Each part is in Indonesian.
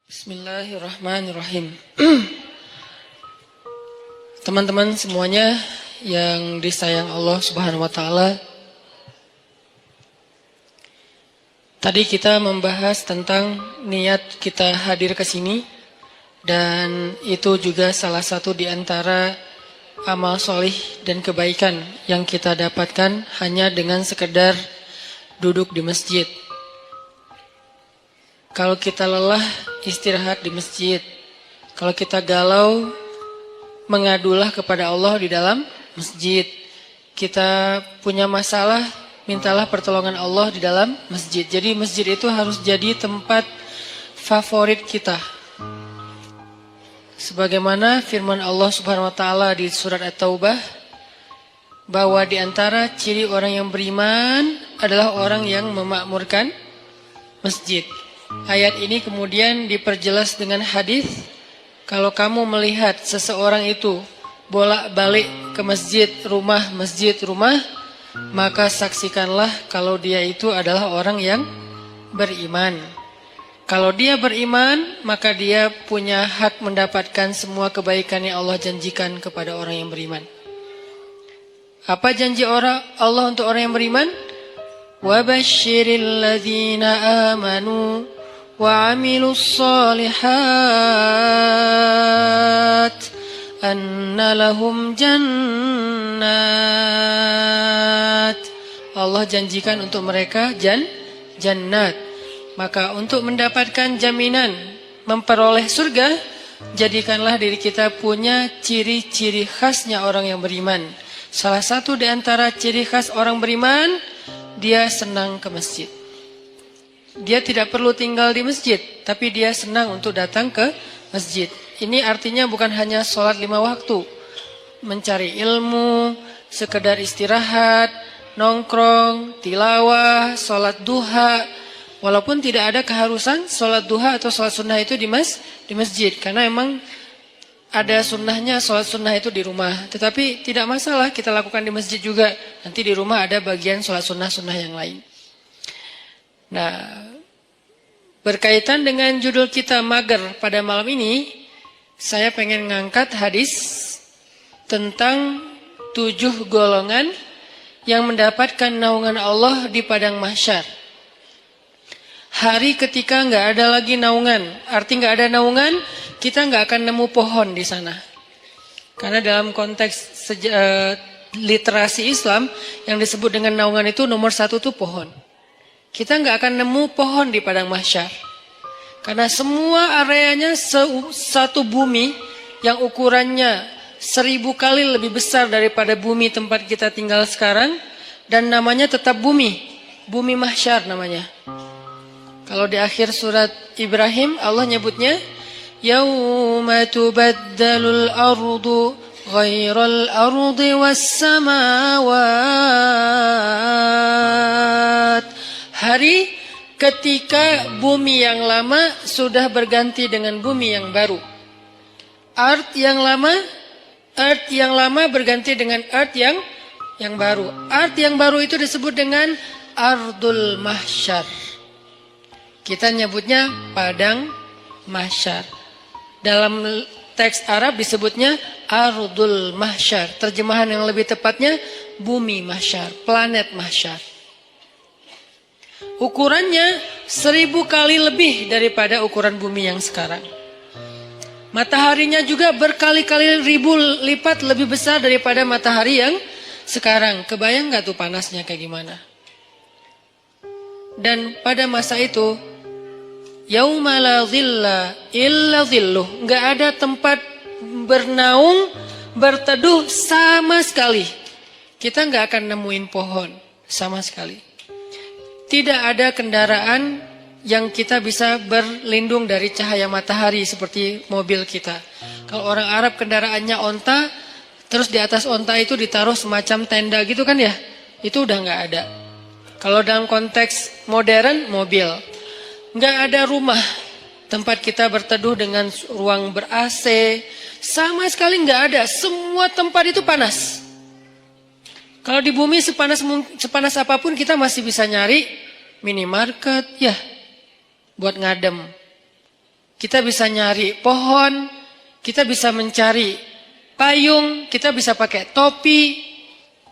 Bismillahirrahmanirrahim. Teman-teman semuanya yang disayang Allah Subhanahu wa taala. Tadi kita membahas tentang niat kita hadir ke sini dan itu juga salah satu di antara amal solih dan kebaikan yang kita dapatkan hanya dengan sekedar duduk di masjid. Kalau kita lelah, istirahat di masjid. Kalau kita galau, mengadulah kepada Allah di dalam masjid. Kita punya masalah, mintalah pertolongan Allah di dalam masjid. Jadi masjid itu harus jadi tempat favorit kita. Sebagaimana firman Allah Subhanahu wa taala di surat At-Taubah, bahwa di antara ciri orang yang beriman adalah orang yang memakmurkan masjid. Ayat ini kemudian diperjelas dengan hadis, kalau kamu melihat seseorang itu bolak-balik ke masjid rumah, maka saksikanlah kalau dia itu adalah orang yang beriman. Kalau dia beriman, maka dia punya hak mendapatkan semua kebaikan yang Allah janjikan kepada orang yang beriman. Apa janji Allah untuk orang yang beriman? Wabashiril ladzina amanu wa 'amilus shalihat anna lahum jannat. Allah janjikan untuk mereka jannat. Maka untuk mendapatkan jaminan memperoleh surga, jadikanlah diri kita punya ciri-ciri khasnya orang yang beriman. Salah satu di antara ciri khas orang beriman, dia senang ke masjid. Dia tidak perlu tinggal di masjid, tapi dia senang untuk datang ke masjid. Ini artinya bukan hanya sholat 5 waktu. Mencari ilmu, sekedar istirahat, nongkrong, tilawah, sholat duha. Walaupun tidak ada keharusan sholat duha atau sholat sunnah itu di masjid. Karena emang ada sunnahnya sholat sunnah itu di rumah. Tetapi tidak masalah kita lakukan di masjid juga. Nanti di rumah ada bagian sholat sunnah-sunnah yang lain. Nah, berkaitan dengan judul kita mager pada malam ini, saya pengen ngangkat hadis tentang 7 golongan yang mendapatkan naungan Allah di padang mahsyar. Hari ketika nggak ada lagi naungan, arti nggak ada naungan, kita nggak akan nemu pohon di sana. Karena dalam konteks literasi Islam yang disebut dengan naungan itu nomor 1 tuh pohon. Kita nggak akan nemu pohon di padang mahsyar. Karena semua areanya satu bumi yang ukurannya 1000 kali lebih besar daripada bumi tempat kita tinggal sekarang. Dan namanya tetap bumi. Bumi mahsyar namanya. Kalau di akhir surat Ibrahim Allah nyebutnya Yauma tubaddalul ardu ghairal ardi was samawat. Hari ketika bumi yang lama sudah berganti dengan bumi yang baru. Earth yang lama berganti dengan earth yang baru. Earth yang baru itu disebut dengan Ardul Mahsyar. Kita nyebutnya padang mahsyar. Dalam teks Arab disebutnya Ardul Mahsyar. Terjemahan yang lebih tepatnya bumi mahsyar, planet mahsyar. Ukurannya 1000 kali lebih daripada ukuran bumi yang sekarang. Mataharinya juga berkali-kali ribu lipat lebih besar daripada matahari yang sekarang. Kebayang gak tuh panasnya kayak gimana? Dan pada masa itu yauma la dhilla illa dhilluh, gak ada tempat bernaung, berteduh sama sekali. Kita gak akan nemuin pohon sama sekali. Tidak ada kendaraan yang kita bisa berlindung dari cahaya matahari seperti mobil kita. Kalau orang Arab kendaraannya onta, terus di atas onta itu ditaruh semacam tenda gitu kan ya. Itu udah gak ada. Kalau dalam konteks modern, mobil. Gak ada rumah tempat kita berteduh dengan ruang ber-AC. Sama sekali gak ada. Semua tempat itu panas. Kalau di bumi sepanas apapun kita masih bisa nyari minimarket ya buat ngadem. Kita bisa nyari pohon, kita bisa mencari payung, kita bisa pakai topi,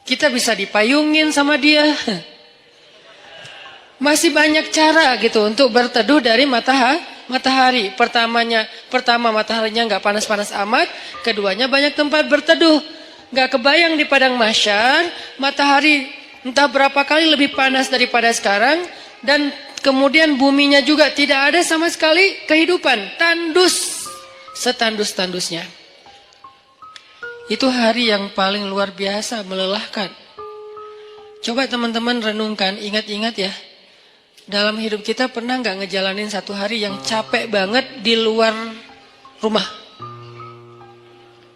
kita bisa dipayungin sama dia. Masih banyak cara gitu untuk berteduh dari matahari. Pertama mataharinya nggak panas-panas amat, keduanya banyak tempat berteduh. Nggak kebayang di padang mahsyar, matahari entah berapa kali lebih panas daripada sekarang, dan kemudian buminya juga tidak ada sama sekali kehidupan, tandus, setandus-tandusnya. Itu hari yang paling luar biasa, melelahkan. Coba teman-teman renungkan, ingat-ingat ya. Dalam hidup kita pernah nggak ngejalanin satu hari yang capek banget di luar rumah?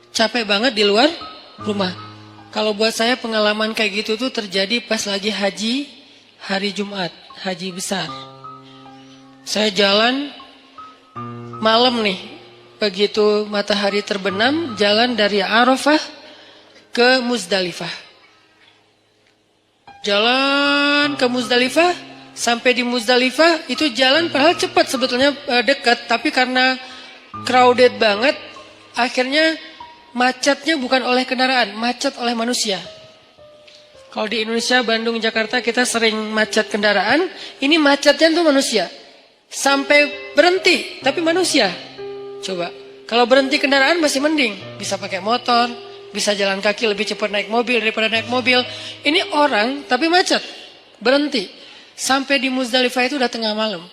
Capek banget di luar rumah. Kalau buat saya pengalaman kayak gitu tuh terjadi pas lagi haji, hari Jumat, haji besar. Saya jalan malam nih, begitu matahari terbenam, jalan dari Arafah ke Muzdalifah. Jalan ke Muzdalifah, sampai di Muzdalifah itu jalan padahal cepat sebetulnya, dekat, tapi karena crowded banget, akhirnya macetnya bukan oleh kendaraan, macet oleh manusia. Kalau di Indonesia, Bandung, Jakarta kita sering macet kendaraan, ini macetnya tuh manusia. Sampai berhenti, tapi manusia. Coba, kalau berhenti kendaraan masih mending, bisa pakai motor, bisa jalan kaki lebih cepat naik mobil daripada naik mobil. Ini orang tapi macet, berhenti. Sampai di Muzdalifah itu udah tengah malam.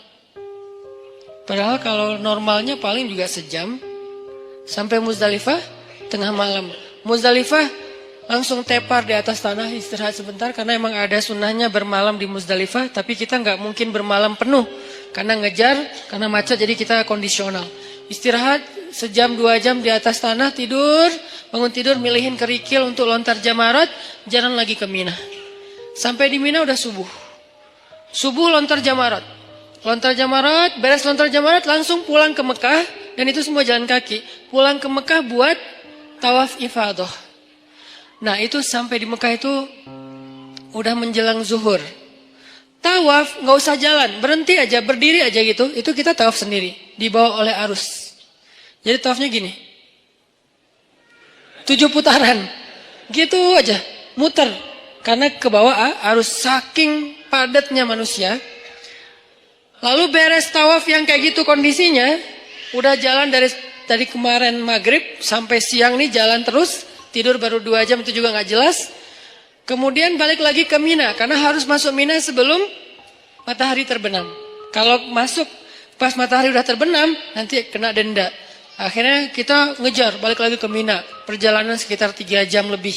Padahal kalau normalnya paling juga sejam. Sampai Muzdalifah tengah malam. Muzdalifah langsung tepar di atas tanah, istirahat sebentar, karena emang ada sunnahnya bermalam di Muzdalifah. Tapi kita nggak mungkin bermalam penuh, karena ngejar, karena macet, jadi kita kondisional. Istirahat sejam 2 jam di atas tanah, tidur, bangun tidur, milihin kerikil untuk lontar jamarat, jalan lagi ke Mina. Sampai di Mina udah subuh. Subuh lontar jamarat. Lontar jamarat, beres lontar jamarat langsung pulang ke Mekah, dan itu semua jalan kaki. Pulang ke Mekah buat tawaf ifadah. Nah, itu sampai di Mekah itu udah menjelang zuhur. Tawaf nggak usah jalan, berhenti aja, berdiri aja gitu. Itu kita tawaf sendiri, dibawa oleh arus. Jadi tawafnya gini. 7 putaran. Gitu aja, muter. Karena ke bawah arus, saking padatnya manusia. Lalu beres tawaf yang kayak gitu kondisinya, udah jalan dari kemarin maghrib sampai siang nih jalan terus, tidur baru 2 jam itu juga nggak jelas. Kemudian balik lagi ke Mina, karena harus masuk Mina sebelum matahari terbenam. Kalau masuk pas matahari udah terbenam, nanti kena denda. Akhirnya kita ngejar balik lagi ke Mina, perjalanan sekitar 3 jam lebih.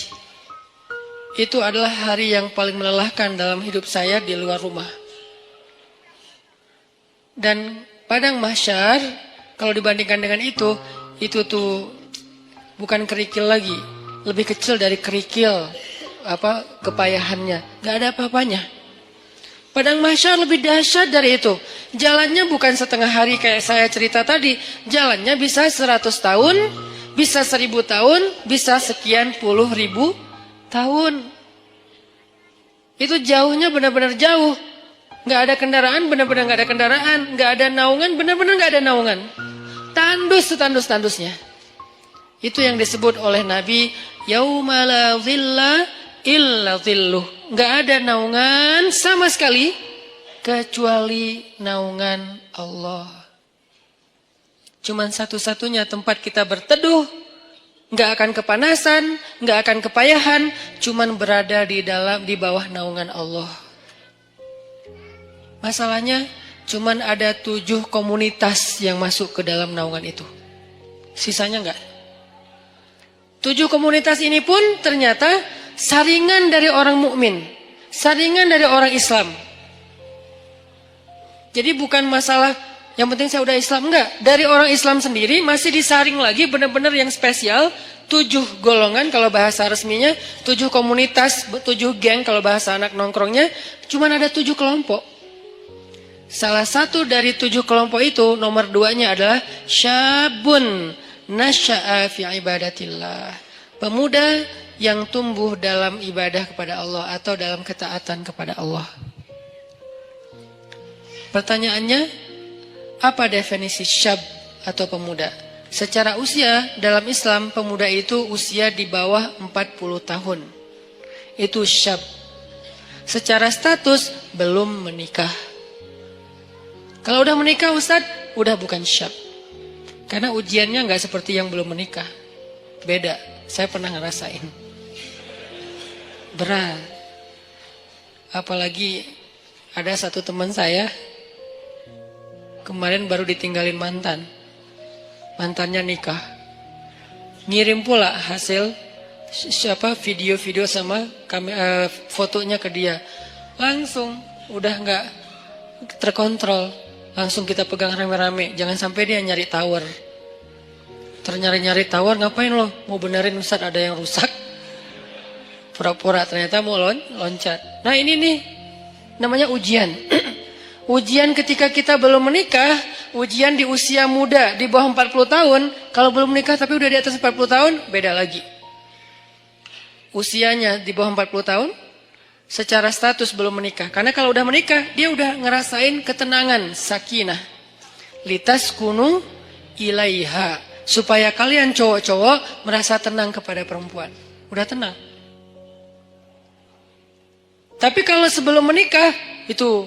Itu adalah hari yang paling melelahkan dalam hidup saya di luar rumah. Dan padang mahsyar, kalau dibandingkan dengan itu tuh bukan kerikil lagi, lebih kecil dari kerikil kepayahannya, nggak ada apa-apanya. Padang mahsyar lebih dahsyat dari itu. Jalannya bukan setengah hari kayak saya cerita tadi, jalannya bisa 100 tahun, bisa 1000 tahun, bisa sekian puluh ribu tahun. Itu jauhnya benar-benar jauh. Nggak ada kendaraan, benar-benar nggak ada kendaraan. Nggak ada naungan, benar-benar nggak ada naungan. Tandus setandus-tandusnya. Itu yang disebut oleh Nabi, yauma la dhilla illa dhilluh. Nggak ada naungan sama sekali kecuali naungan Allah. Cuman satu-satunya tempat kita berteduh, nggak akan kepanasan, nggak akan kepayahan, cuman berada di bawah naungan Allah. Masalahnya cuman ada 7 komunitas yang masuk ke dalam naungan itu. Sisanya nggak. 7 komunitas ini pun ternyata saringan dari orang mukmin, saringan dari orang Islam. Jadi bukan masalah yang penting saya udah Islam, enggak. Dari orang Islam sendiri masih disaring lagi benar-benar yang spesial. 7 golongan kalau bahasa resminya, 7 komunitas, 7 geng kalau bahasa anak nongkrongnya. Cuman ada 7 kelompok. Salah satu dari 7 kelompok itu, nomor 2-nya adalah syabun nasya'a fi ibadatillah. Pemuda yang tumbuh dalam ibadah kepada Allah atau dalam ketaatan kepada Allah. Pertanyaannya, apa definisi syab atau pemuda. Secara usia dalam Islam, pemuda itu usia di bawah 40 tahun. Itu syab. Secara status belum menikah. Kalau udah menikah Ustadz, udah bukan syab. Karena ujiannya nggak seperti yang belum menikah. Beda, saya pernah ngerasain. Berat. Apalagi ada satu teman saya, kemarin baru ditinggalin mantan. Mantannya nikah. Ngirim pula hasil video-video sama fotonya ke dia. Langsung udah nggak terkontrol. Langsung kita pegang rame-rame. Jangan sampai dia nyari tower. Nyari tower, ngapain lo? Mau benerin Ustaz ada yang rusak. Pura-pura ternyata mau loncat. Nah ini nih namanya ujian. Ujian ketika kita belum menikah, ujian di usia muda di bawah 40 tahun, kalau belum menikah tapi udah di atas 40 tahun, beda lagi. Usianya di bawah 40 tahun, secara status belum menikah. Karena kalau udah menikah, dia udah ngerasain ketenangan, sakinah. Litaskunu ilaiha. Supaya kalian cowok-cowok merasa tenang kepada perempuan. Udah tenang. Tapi kalau sebelum menikah, itu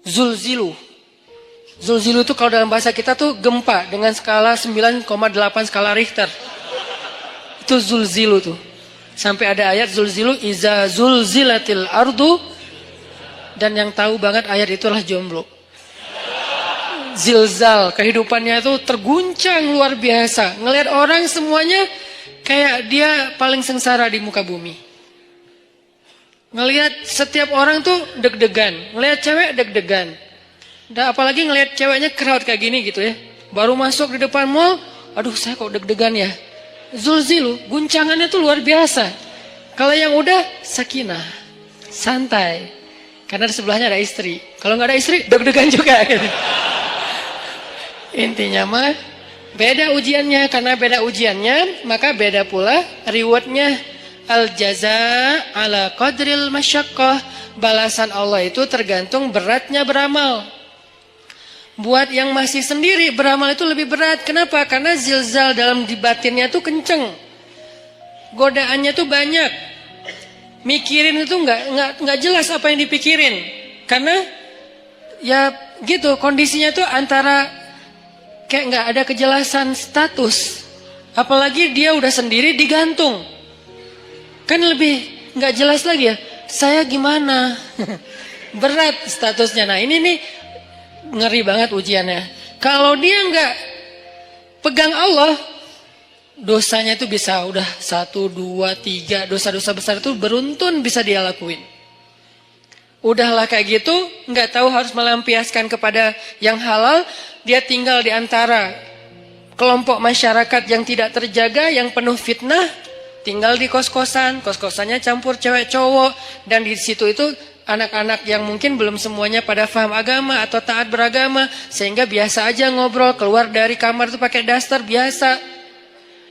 zulzilu. Zulzilu itu kalau dalam bahasa kita tuh gempa dengan skala 9,8 skala Richter. Itu zulzilu tuh. Sampai ada ayat zulzilu iza zulzilatil ardu. Dan yang tahu banget ayat itulah jomblo. Zilzal, kehidupannya itu terguncang luar biasa. Ngelihat orang semuanya kayak dia paling sengsara di muka bumi. Ngelihat setiap orang tuh deg-degan. Ngelihat cewek deg-degan. Dan apalagi ngelihat ceweknya crowd kayak gini gitu ya. Baru masuk di depan mall, aduh saya kok deg-degan ya. Zulzilu, guncangannya tuh luar biasa. Kalau yang udah sakinah, santai. Karena di sebelahnya ada istri. Kalau nggak ada istri, deg-degan juga. Gitu. Intinya mah beda ujiannya. Karena beda ujiannya, maka beda pula rewardnya. Al-jaza ala qadril masyaqqah. Balasan Allah itu tergantung beratnya beramal. Buat yang masih sendiri, beramal itu lebih berat. Kenapa? Karena zilzal dalam di batinnya tuh kenceng. Godaannya tuh banyak. Mikirin itu nggak jelas apa yang dipikirin. Karena ya gitu, kondisinya tuh antara kayak nggak ada kejelasan status. Apalagi dia udah sendiri digantung. Kan lebih nggak jelas lagi ya. Saya gimana? Berat statusnya. Nah ini nih ngeri banget ujiannya. Kalau dia nggak pegang Allah, dosanya itu bisa udah 1, 2, 3. Dosa-dosa besar itu beruntun bisa dia lakuin. Udahlah kayak gitu, nggak tahu harus melampiaskan kepada yang halal. Dia tinggal di antara kelompok masyarakat yang tidak terjaga, yang penuh fitnah. Tinggal di kos-kosan, kos-kosannya campur cewek cowok. Dan di situ itu anak-anak yang mungkin belum semuanya pada paham agama atau taat beragama. Sehingga biasa aja ngobrol, keluar dari kamar itu pakai daster biasa.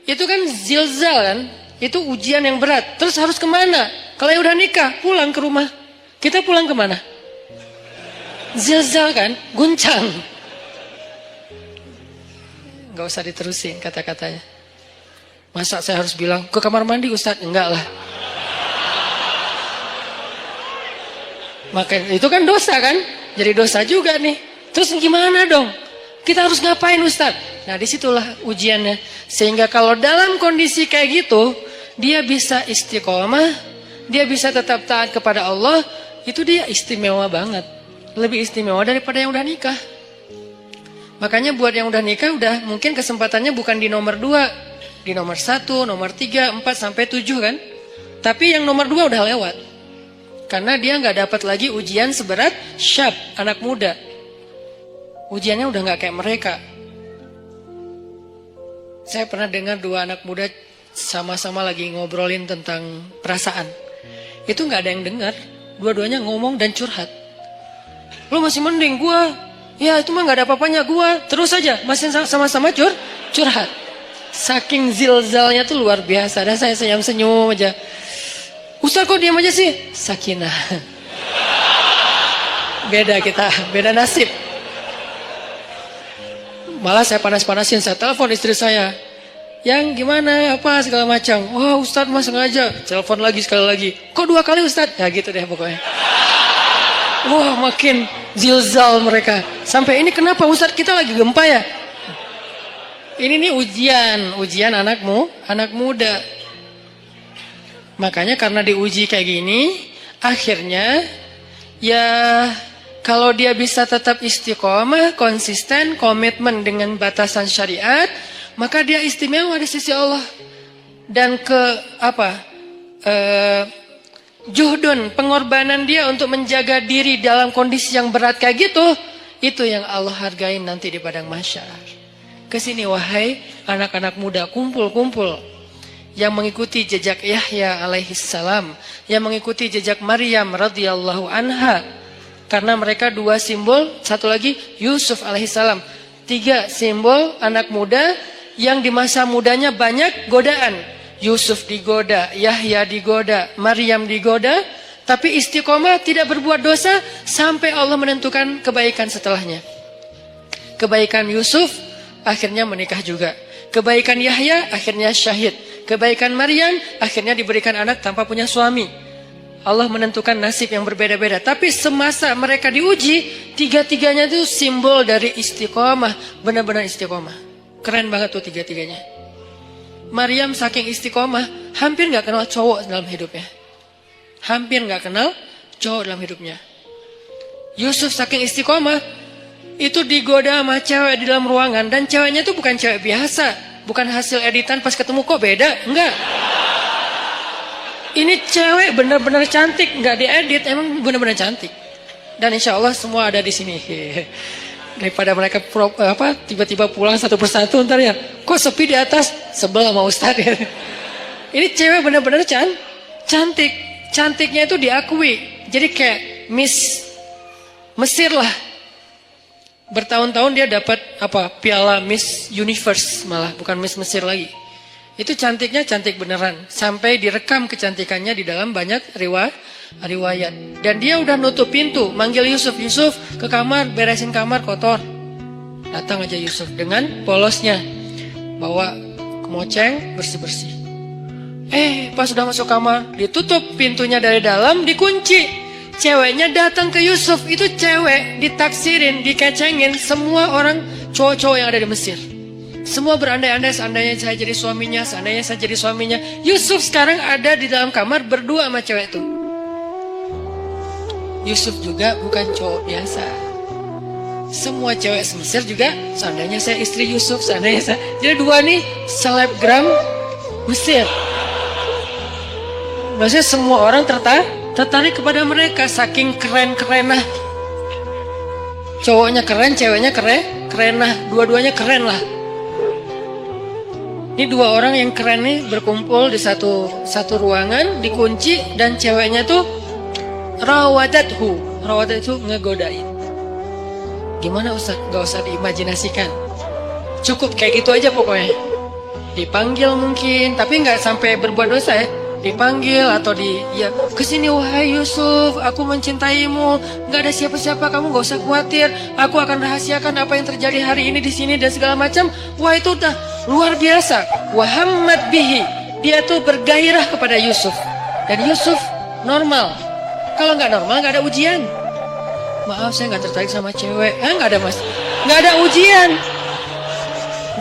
Itu kan zilzal kan, itu ujian yang berat. Terus harus kemana? Kalau yang udah nikah, pulang ke rumah. Kita pulang kemana? Zilzal kan, guncang. Gak usah diterusin kata-katanya. Masa saya harus bilang ke kamar mandi Ustadz? Enggak lah. Maka itu kan dosa kan? Jadi dosa juga nih. Terus gimana dong? Kita harus ngapain Ustadz? Nah disitulah ujiannya. Sehingga kalau dalam kondisi kayak gitu, dia bisa istiqomah, dia bisa tetap taat kepada Allah, itu dia istimewa banget. Lebih istimewa daripada yang udah nikah. Makanya buat yang udah nikah, udah mungkin kesempatannya bukan di nomor 2. Di nomor 1, nomor 3, 4, sampai 7 kan. Tapi yang nomor 2 udah lewat. Karena dia nggak dapat lagi ujian seberat syab, anak muda. Ujiannya udah nggak kayak mereka. Saya pernah dengar 2 anak muda sama-sama lagi ngobrolin tentang perasaan. Itu nggak ada yang dengar. Dua-duanya ngomong dan curhat. Lo masih mending gua. Ya itu mah nggak ada apa-apanya gua. Terus aja masih sama-sama curhat. Saking zilzalnya tuh luar biasa. Dan saya senyum-senyum aja. Ustaz kok diam aja sih? Sakinah. Beda kita, beda nasib. Malah saya panas-panasin, saya telepon istri saya. Yang gimana, apa segala macam. Wah Ustadz mas sengaja. Telepon lagi sekali lagi. Kok 2 kali Ustadz? Ya gitu deh pokoknya. Wah makin zilzal mereka. Sampai ini kenapa Ustadz kita lagi gempa ya? Ini nih ujian anakmu, anak muda. Makanya karena diuji kayak gini, akhirnya ya kalau dia bisa tetap istiqomah, konsisten, komitmen dengan batasan syariat, maka dia istimewa di sisi Allah. Dan juhdun, pengorbanan dia untuk menjaga diri dalam kondisi yang berat kayak gitu, itu yang Allah hargain nanti di padang mahsyar. Kesini wahai anak-anak muda, kumpul-kumpul yang mengikuti jejak Yahya alaihi salam, yang mengikuti jejak Maryam radhiyallahu anha. Karena mereka 2 simbol, satu lagi Yusuf alaihi salam. 3 simbol anak muda yang di masa mudanya banyak godaan. Yusuf digoda, Yahya digoda, Maryam digoda, tapi istiqomah tidak berbuat dosa sampai Allah menentukan kebaikan setelahnya. Kebaikan Yusuf akhirnya menikah juga. Kebaikan Yahya akhirnya syahid. Kebaikan Maryam akhirnya diberikan anak tanpa punya suami. Allah menentukan nasib yang berbeda-beda. Tapi semasa mereka diuji, 3-tiganya itu simbol dari istiqomah. Benar-benar istiqomah. Keren banget tuh 3-tiganya. Maryam saking istiqomah, hampir gak kenal cowok dalam hidupnya. Hampir gak kenal cowok dalam hidupnya. Yusuf saking istiqomah, itu digoda sama cewek di dalam ruangan. Dan ceweknya itu bukan cewek biasa, bukan hasil editan pas ketemu kok beda. Enggak. Ini cewek benar-benar cantik, enggak diedit, emang benar-benar cantik. Dan insya Allah semua ada di sini. Daripada mereka tiba-tiba pulang satu persatu ntar ya, kok sepi di atas, sebel sama Ustadz ya. Ini cewek benar-benar cantik. Cantiknya itu diakui. Jadi kayak Miss Mesir lah. Bertahun-tahun dia dapat piala Miss Universe, malah bukan Miss Mesir lagi. Itu cantiknya cantik beneran, sampai direkam kecantikannya di dalam banyak riwayat. Dan dia udah nutup pintu, manggil Yusuf, Yusuf ke kamar, beresin kamar kotor. Datang aja Yusuf dengan polosnya, bawa kemoceng, bersih-bersih. Pas sudah masuk kamar, ditutup pintunya dari dalam, dikunci. Ceweknya datang ke Yusuf, itu cewek ditaksirin, dikecengin semua orang cowok-cowok yang ada di Mesir. Semua berandai-andai, seandainya saya jadi suaminya, seandainya saya jadi suaminya. Yusuf sekarang ada di dalam kamar berdua sama cewek itu. Yusuf juga bukan cowok biasa. Semua cewek Mesir juga, seandainya saya istri Yusuf, seandainya saya. Jadi 2 nih selebgram Mesir. Maksudnya semua orang tertarik kepada mereka, saking keren-keren lah. Cowoknya keren, ceweknya keren lah. Dua-duanya keren lah. Ini 2 orang yang keren nih berkumpul di satu ruangan, dikunci, dan ceweknya tuh rawadathu. Rawadat itu ngegodain. Gimana Ustaz? Gak usah diimajinasikan. Cukup kayak gitu aja pokoknya. Dipanggil mungkin, tapi gak sampai berbuat dosa ya. Dipanggil atau kesini wahai Yusuf, aku mencintaimu, nggak ada siapa-siapa, kamu nggak usah khawatir, aku akan rahasiakan apa yang terjadi hari ini di sini dan segala macam. Wah itu udah luar biasa. Wahamad bihi, dia tuh bergairah kepada Yusuf, dan Yusuf normal. Kalau nggak normal nggak ada ujian. Maaf saya nggak tertarik sama cewek, nggak ada mas, nggak ada ujian.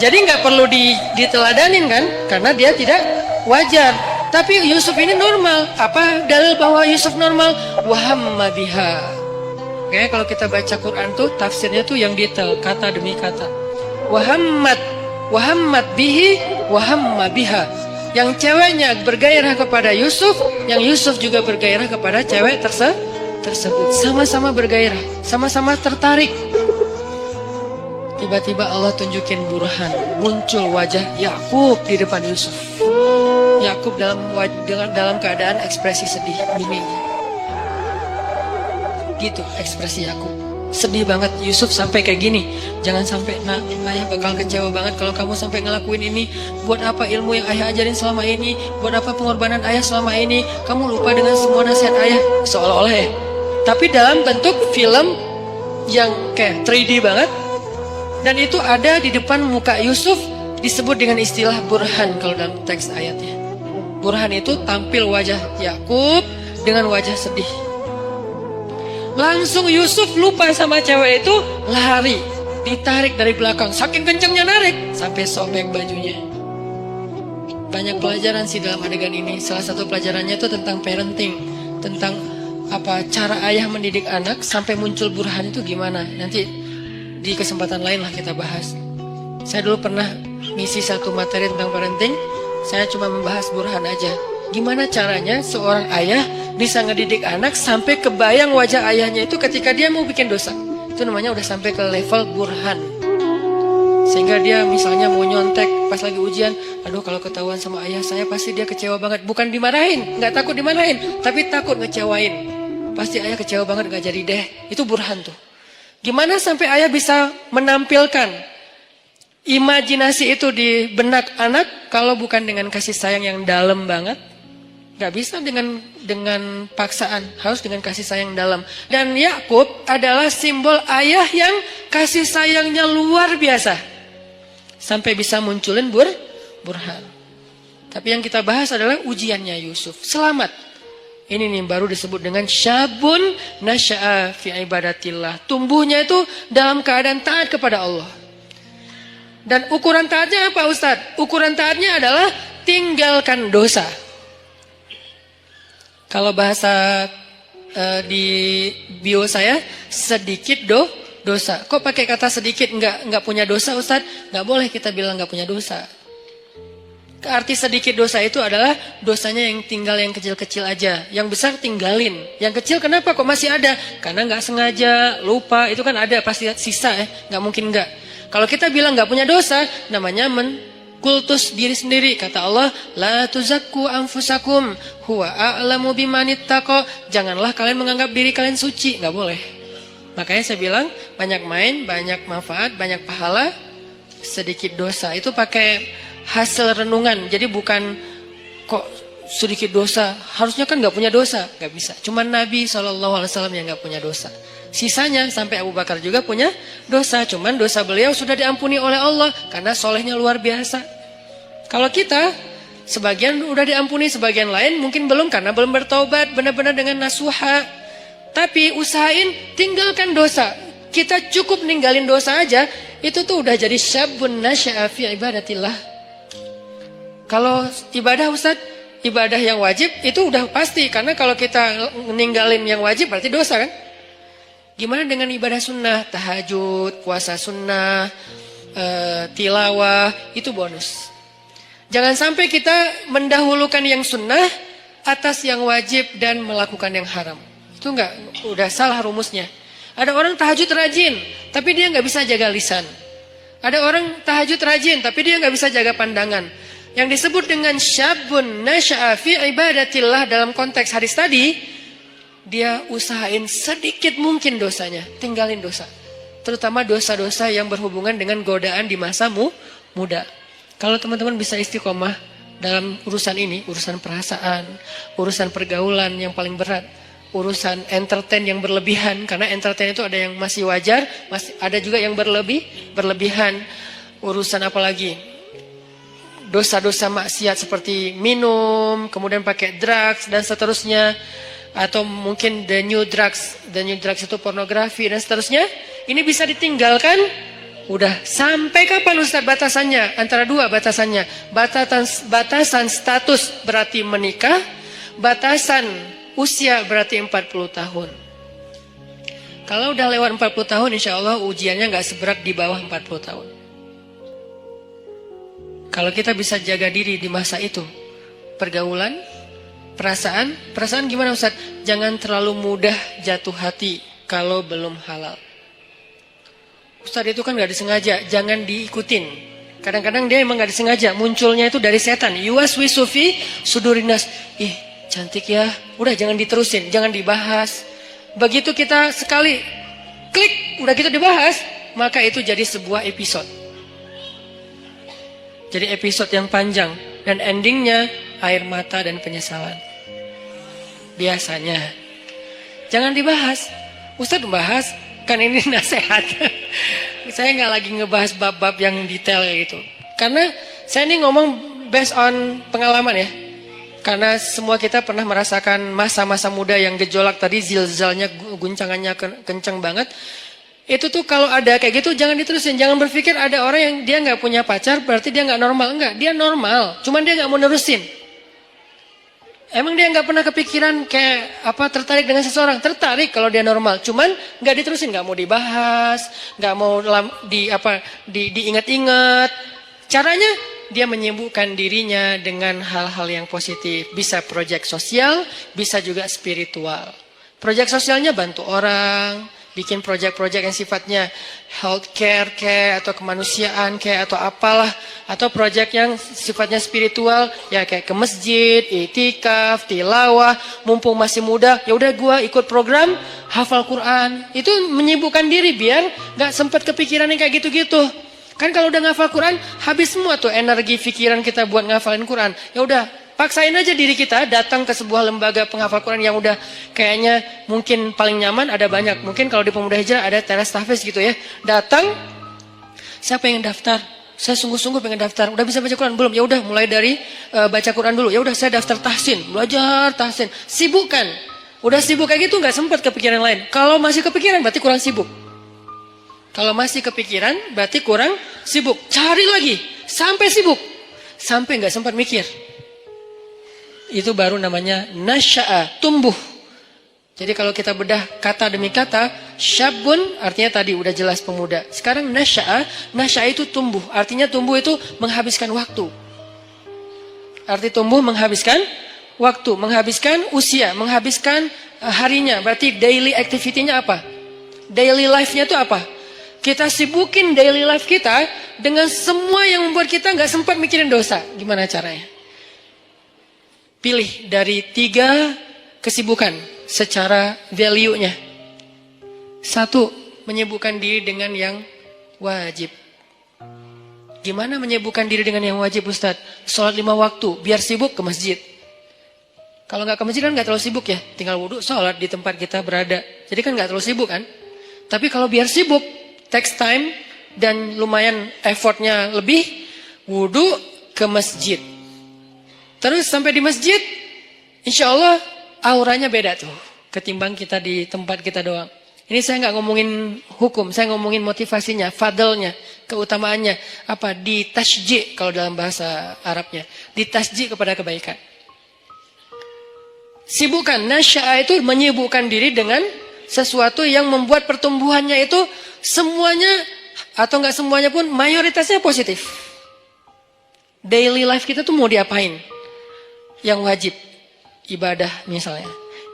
Jadi nggak perlu diteladanin kan, karena dia tidak wajar. Tapi Yusuf ini normal. Apa dalil bahwa Yusuf normal? Wahamma biha. Oke, kalau kita baca Quran tuh tafsirnya tuh yang detail, kata demi kata. Wahammat bihi, wahamma biha. Yang ceweknya bergairah kepada Yusuf, yang Yusuf juga bergairah kepada cewek tersebut. Sama-sama bergairah, sama-sama tertarik. Tiba-tiba Allah tunjukin burhan, muncul wajah Yakub di depan Yusuf. Yakub dalam keadaan ekspresi sedih, bingung. Gitu ekspresi Yakub. Sedih banget Yusuf sampai kayak gini. Jangan sampai ayah bakal kecewa banget kalau kamu sampai ngelakuin ini. Buat apa ilmu yang ayah ajarin selama ini? Buat apa pengorbanan ayah selama ini? Kamu lupa dengan semua nasihat ayah. Seolah-olah ya. Tapi dalam bentuk film yang kayak 3D banget. Dan itu ada di depan muka Yusuf, disebut dengan istilah burhan kalau dalam teks ayatnya. Burhan itu tampil wajah Yakub dengan wajah sedih. Langsung Yusuf lupa sama cewek itu, lari, ditarik dari belakang, saking kencangnya narik sampai sobek bajunya. Banyak pelajaran sih dalam adegan ini. Salah satu pelajarannya itu tentang parenting, tentang cara ayah mendidik anak sampai muncul burhan itu gimana. Nanti di kesempatan lain lah kita bahas. Saya dulu pernah ngisi satu materi tentang parenting, saya cuma membahas burhan aja. Gimana caranya seorang ayah bisa ngedidik anak sampai kebayang wajah ayahnya itu ketika dia mau bikin dosa. Itu namanya udah sampai ke level burhan. Sehingga dia misalnya mau nyontek pas lagi ujian, aduh kalau ketahuan sama ayah saya pasti dia kecewa banget. Bukan dimarahin, nggak takut dimarahin, tapi takut ngecewain. Pasti ayah kecewa banget, nggak jadi deh. Itu burhan tuh. Gimana sampai ayah bisa menampilkan imajinasi itu di benak anak kalau bukan dengan kasih sayang yang dalam banget? Gak bisa dengan paksaan, harus dengan kasih sayang dalam. Dan Yakub adalah simbol ayah yang kasih sayangnya luar biasa, sampai bisa munculin burhan. Tapi yang kita bahas adalah ujiannya Yusuf. Selamat. Ini nih baru disebut dengan syabun nasya'a fi ibadatillah. Tumbuhnya itu dalam keadaan taat kepada Allah. Dan ukuran taatnya apa Ustadz? Ukuran taatnya adalah tinggalkan dosa. Kalau bahasa di bio saya, sedikit dosa. Kok pakai kata sedikit? Enggak punya dosa Ustadz? Enggak boleh kita bilang enggak punya dosa. Arti sedikit dosa itu adalah dosanya yang tinggal yang kecil-kecil aja. Yang besar tinggalin. Yang kecil kenapa kok masih ada? Karena enggak sengaja, lupa. Itu kan ada pasti sisa Enggak mungkin enggak. Kalau kita bilang enggak punya dosa, namanya kultus diri sendiri. Kata Allah, la tuzakku anfusakum huwa a'lamu bimanittaqo. Janganlah kalian menganggap diri kalian suci, nggak boleh. Makanya saya bilang banyak main, banyak manfaat, banyak pahala, sedikit dosa. Itu pakai hasil renungan. Jadi bukan kok sedikit dosa, harusnya kan nggak punya dosa, nggak bisa. Cuma Nabi SAW yang nggak punya dosa. Sisanya sampai Abu Bakar juga punya dosa. Cuman dosa beliau sudah diampuni oleh Allah karena solehnya luar biasa. Kalau kita sebagian udah diampuni, sebagian lain mungkin belum karena belum bertaubat benar-benar dengan nasuha. Tapi usahain tinggalkan dosa. Kita cukup ninggalin dosa aja, itu tuh udah jadi syabun nasya'a fi ibadatillah. Kalau ibadah Ustaz, ibadah yang wajib itu udah pasti. Karena kalau kita ninggalin yang wajib berarti dosa kan. Gimana dengan ibadah sunnah, tahajud, puasa sunnah, tilawah, itu bonus. Jangan sampai kita mendahulukan yang sunnah atas yang wajib dan melakukan yang haram. Itu udah salah rumusnya. Ada orang tahajud rajin, tapi dia nggak bisa jaga lisan. Ada orang tahajud rajin, tapi dia nggak bisa jaga pandangan. Yang disebut dengan syabun nasya'a fi ibadatillah dalam konteks hadis tadi, dia usahain sedikit mungkin dosanya, tinggalin dosa. Terutama dosa-dosa yang berhubungan dengan godaan di masa muda. Kalau teman-teman bisa istiqomah dalam urusan ini, urusan perasaan, urusan pergaulan yang paling berat, urusan entertain yang berlebihan, karena entertain itu ada yang masih wajar, ada juga yang berlebihan. Urusan apa lagi? Dosa-dosa maksiat seperti minum, kemudian pakai drugs dan seterusnya. Atau mungkin the new drugs itu pornografi dan seterusnya. Ini bisa ditinggalkan. Udah sampai kapan Ustaz batasannya? Antara dua batasannya. Batasan status berarti menikah, batasan usia berarti 40 tahun. Kalau udah lewat 40 tahun insya Allah ujiannya gak seberat di bawah 40 tahun. Kalau kita bisa jaga diri di masa itu, pergaulan, perasaan gimana Ustaz? Jangan terlalu mudah jatuh hati kalau belum halal. Ustaz itu kan gak disengaja, jangan diikutin. Kadang-kadang dia emang gak disengaja, munculnya itu dari setan. Yuwaswisu fi sudurinas. Ih, cantik ya. Udah jangan diterusin, jangan dibahas. Begitu kita sekali klik, udah gitu dibahas, maka itu jadi sebuah episode. Jadi episode yang panjang dan endingnya air mata dan penyesalan. Biasanya. Jangan dibahas. Ustaz membahas, kan ini nasihat. saya nggak lagi ngebahas bab-bab yang detail kayak gitu. Karena saya ini ngomong based on pengalaman ya. Karena semua kita pernah merasakan masa-masa muda yang gejolak tadi, zilzalnya, guncangannya kencang banget. Itu tuh kalau ada kayak gitu jangan diterusin. Jangan berpikir ada orang yang dia nggak punya pacar berarti dia nggak normal. Enggak, dia normal. Cuman dia nggak mau nerusin. Emang dia nggak pernah kepikiran kayak apa tertarik dengan seseorang? Tertarik kalau dia normal, cuman nggak diterusin, nggak mau dibahas, nggak mau diingat-ingat. Caranya dia menyibukkan dirinya dengan hal-hal yang positif. Bisa proyek sosial, bisa juga spiritual. Proyek sosialnya bantu orang, bikin proyek-proyek yang sifatnya healthcare kayak atau kemanusiaan kayak atau apalah, atau proyek yang sifatnya spiritual ya kayak ke masjid, itikaf, tilawah, mumpung masih muda ya udah gua ikut program hafal Quran. Itu menyibukkan diri biar nggak sempat kepikiran yang kayak gitu-gitu. Kan kalau udah ngafal Quran habis semua tuh energi pikiran kita buat ngafalin Quran. Ya udah paksain aja diri kita datang ke sebuah lembaga penghafal Quran yang udah kayaknya mungkin paling nyaman, ada banyak. Mungkin kalau di Pemuda Hijrah ada teras tahfiz gitu ya. Datang, saya pengen daftar. Saya sungguh-sungguh pengen daftar. Udah bisa baca Quran belum? Ya udah mulai dari baca Quran dulu. Ya udah saya daftar tahsin, belajar tahsin. Sibukkan. Udah sibuk kayak gitu nggak sempat kepikiran lain. Kalau masih kepikiran berarti kurang sibuk. Kalau masih kepikiran berarti kurang sibuk. Cari lagi sampai sibuk. Sampai nggak sempat mikir. Itu baru namanya nasya'a, tumbuh. Jadi kalau kita bedah kata demi kata, syabun artinya tadi udah jelas pemuda. Sekarang nasya'a, nasya'a itu tumbuh. Artinya tumbuh itu menghabiskan waktu. Arti tumbuh menghabiskan waktu, menghabiskan usia, menghabiskan harinya. Berarti daily activity-nya apa? Daily life-nya itu apa? Kita sibukin daily life kita dengan semua yang membuat kita nggak sempat mikirin dosa. Gimana caranya? Pilih dari 3 kesibukan secara value-nya. 1, menyibukkan diri dengan yang wajib. Gimana menyibukkan diri dengan yang wajib, Ustadz? Sholat 5 waktu, biar sibuk ke masjid. Kalau nggak ke masjid kan nggak terlalu sibuk ya. Tinggal wudhu, sholat di tempat kita berada. Jadi kan nggak terlalu sibuk kan. Tapi kalau biar sibuk, takes time dan lumayan effortnya lebih, wudhu ke masjid. Terus sampai di masjid, insya Allah auranya beda tuh ketimbang kita di tempat kita doang. Ini saya nggak ngomongin hukum, saya ngomongin motivasinya, fadlnya, keutamaannya. Apa? Ditasji' kalau dalam bahasa Arabnya. Ditasji' kepada kebaikan. Sibukkan, nasya'a itu menyibukkan diri dengan sesuatu yang membuat pertumbuhannya itu semuanya, atau nggak semuanya pun, mayoritasnya positif. Daily life kita tuh mau diapain? Yang wajib ibadah misalnya,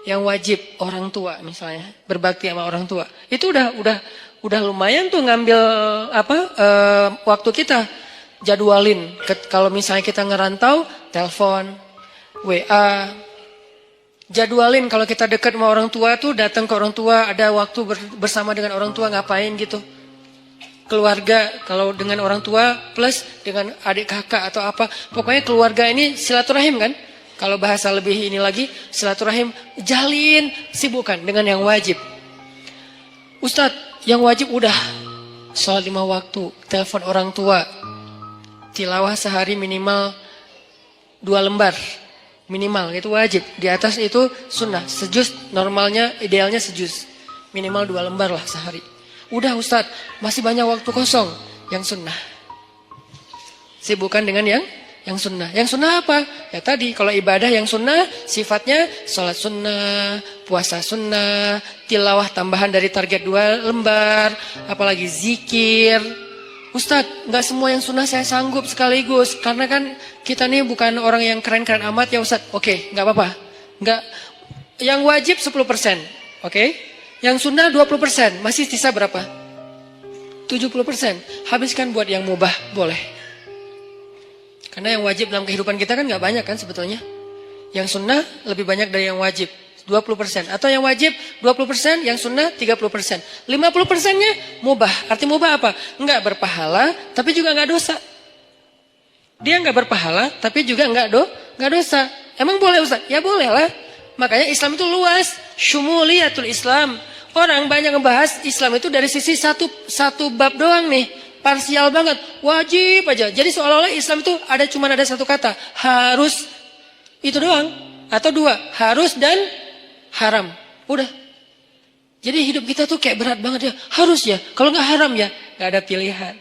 yang wajib orang tua misalnya, berbakti sama orang tua. Itu udah lumayan tuh ngambil waktu kita. Jadwalin. Kalau misalnya kita ngerantau, telepon, WA. Jadwalin kalau kita dekat sama orang tua tuh datang ke orang tua, ada waktu bersama dengan orang tua ngapain gitu. Keluarga kalau dengan orang tua plus dengan adik kakak atau apa. Pokoknya keluarga ini silaturahim kan. Kalau bahasa lebih ini lagi, silaturahim, jalin, sibukkan dengan yang wajib. Ustadz, yang wajib udah. Sholat 5 waktu, telepon orang tua. Tilawah sehari minimal 2 lembar. Minimal, itu wajib. Di atas itu sunnah. Sejuz, normalnya, idealnya sejuz. Minimal 2 lembar lah sehari. Udah Ustadz, masih banyak waktu kosong. Yang sunnah. Sibukkan dengan yang sunnah. Yang sunnah apa? Ya tadi, kalau ibadah yang sunnah, sifatnya sholat sunnah, puasa sunnah, tilawah tambahan dari target 2 lembar, apalagi zikir. Ustadz, nggak semua yang sunnah saya sanggup sekaligus, karena kan kita nih bukan orang yang keren-keren amat ya Ustadz. Oke, nggak apa-apa. Nggak, yang wajib 10%, oke? Yang sunnah 20%, masih sisa berapa? 70%. Habiskan buat yang mubah, boleh. Karena yang wajib dalam kehidupan kita kan nggak banyak kan sebetulnya. Yang sunnah lebih banyak dari yang wajib, 20%. Atau yang wajib 20%, yang sunnah 30%. 50%-nya mubah. Arti mubah apa? Nggak berpahala, tapi juga nggak dosa. Dia nggak berpahala, tapi juga nggak dosa. Emang boleh Ustaz? Ya boleh lah. Makanya Islam itu luas. Syumuliyatul Islam. Orang banyak ngebahas Islam itu dari sisi satu bab doang nih, parsial banget, wajib aja. Jadi seolah-olah Islam itu cuma ada satu kata, harus, itu doang, atau dua, harus dan haram. Udah. Jadi hidup kita tuh kayak berat banget ya, harus ya. Kalau nggak haram ya, nggak ada pilihan.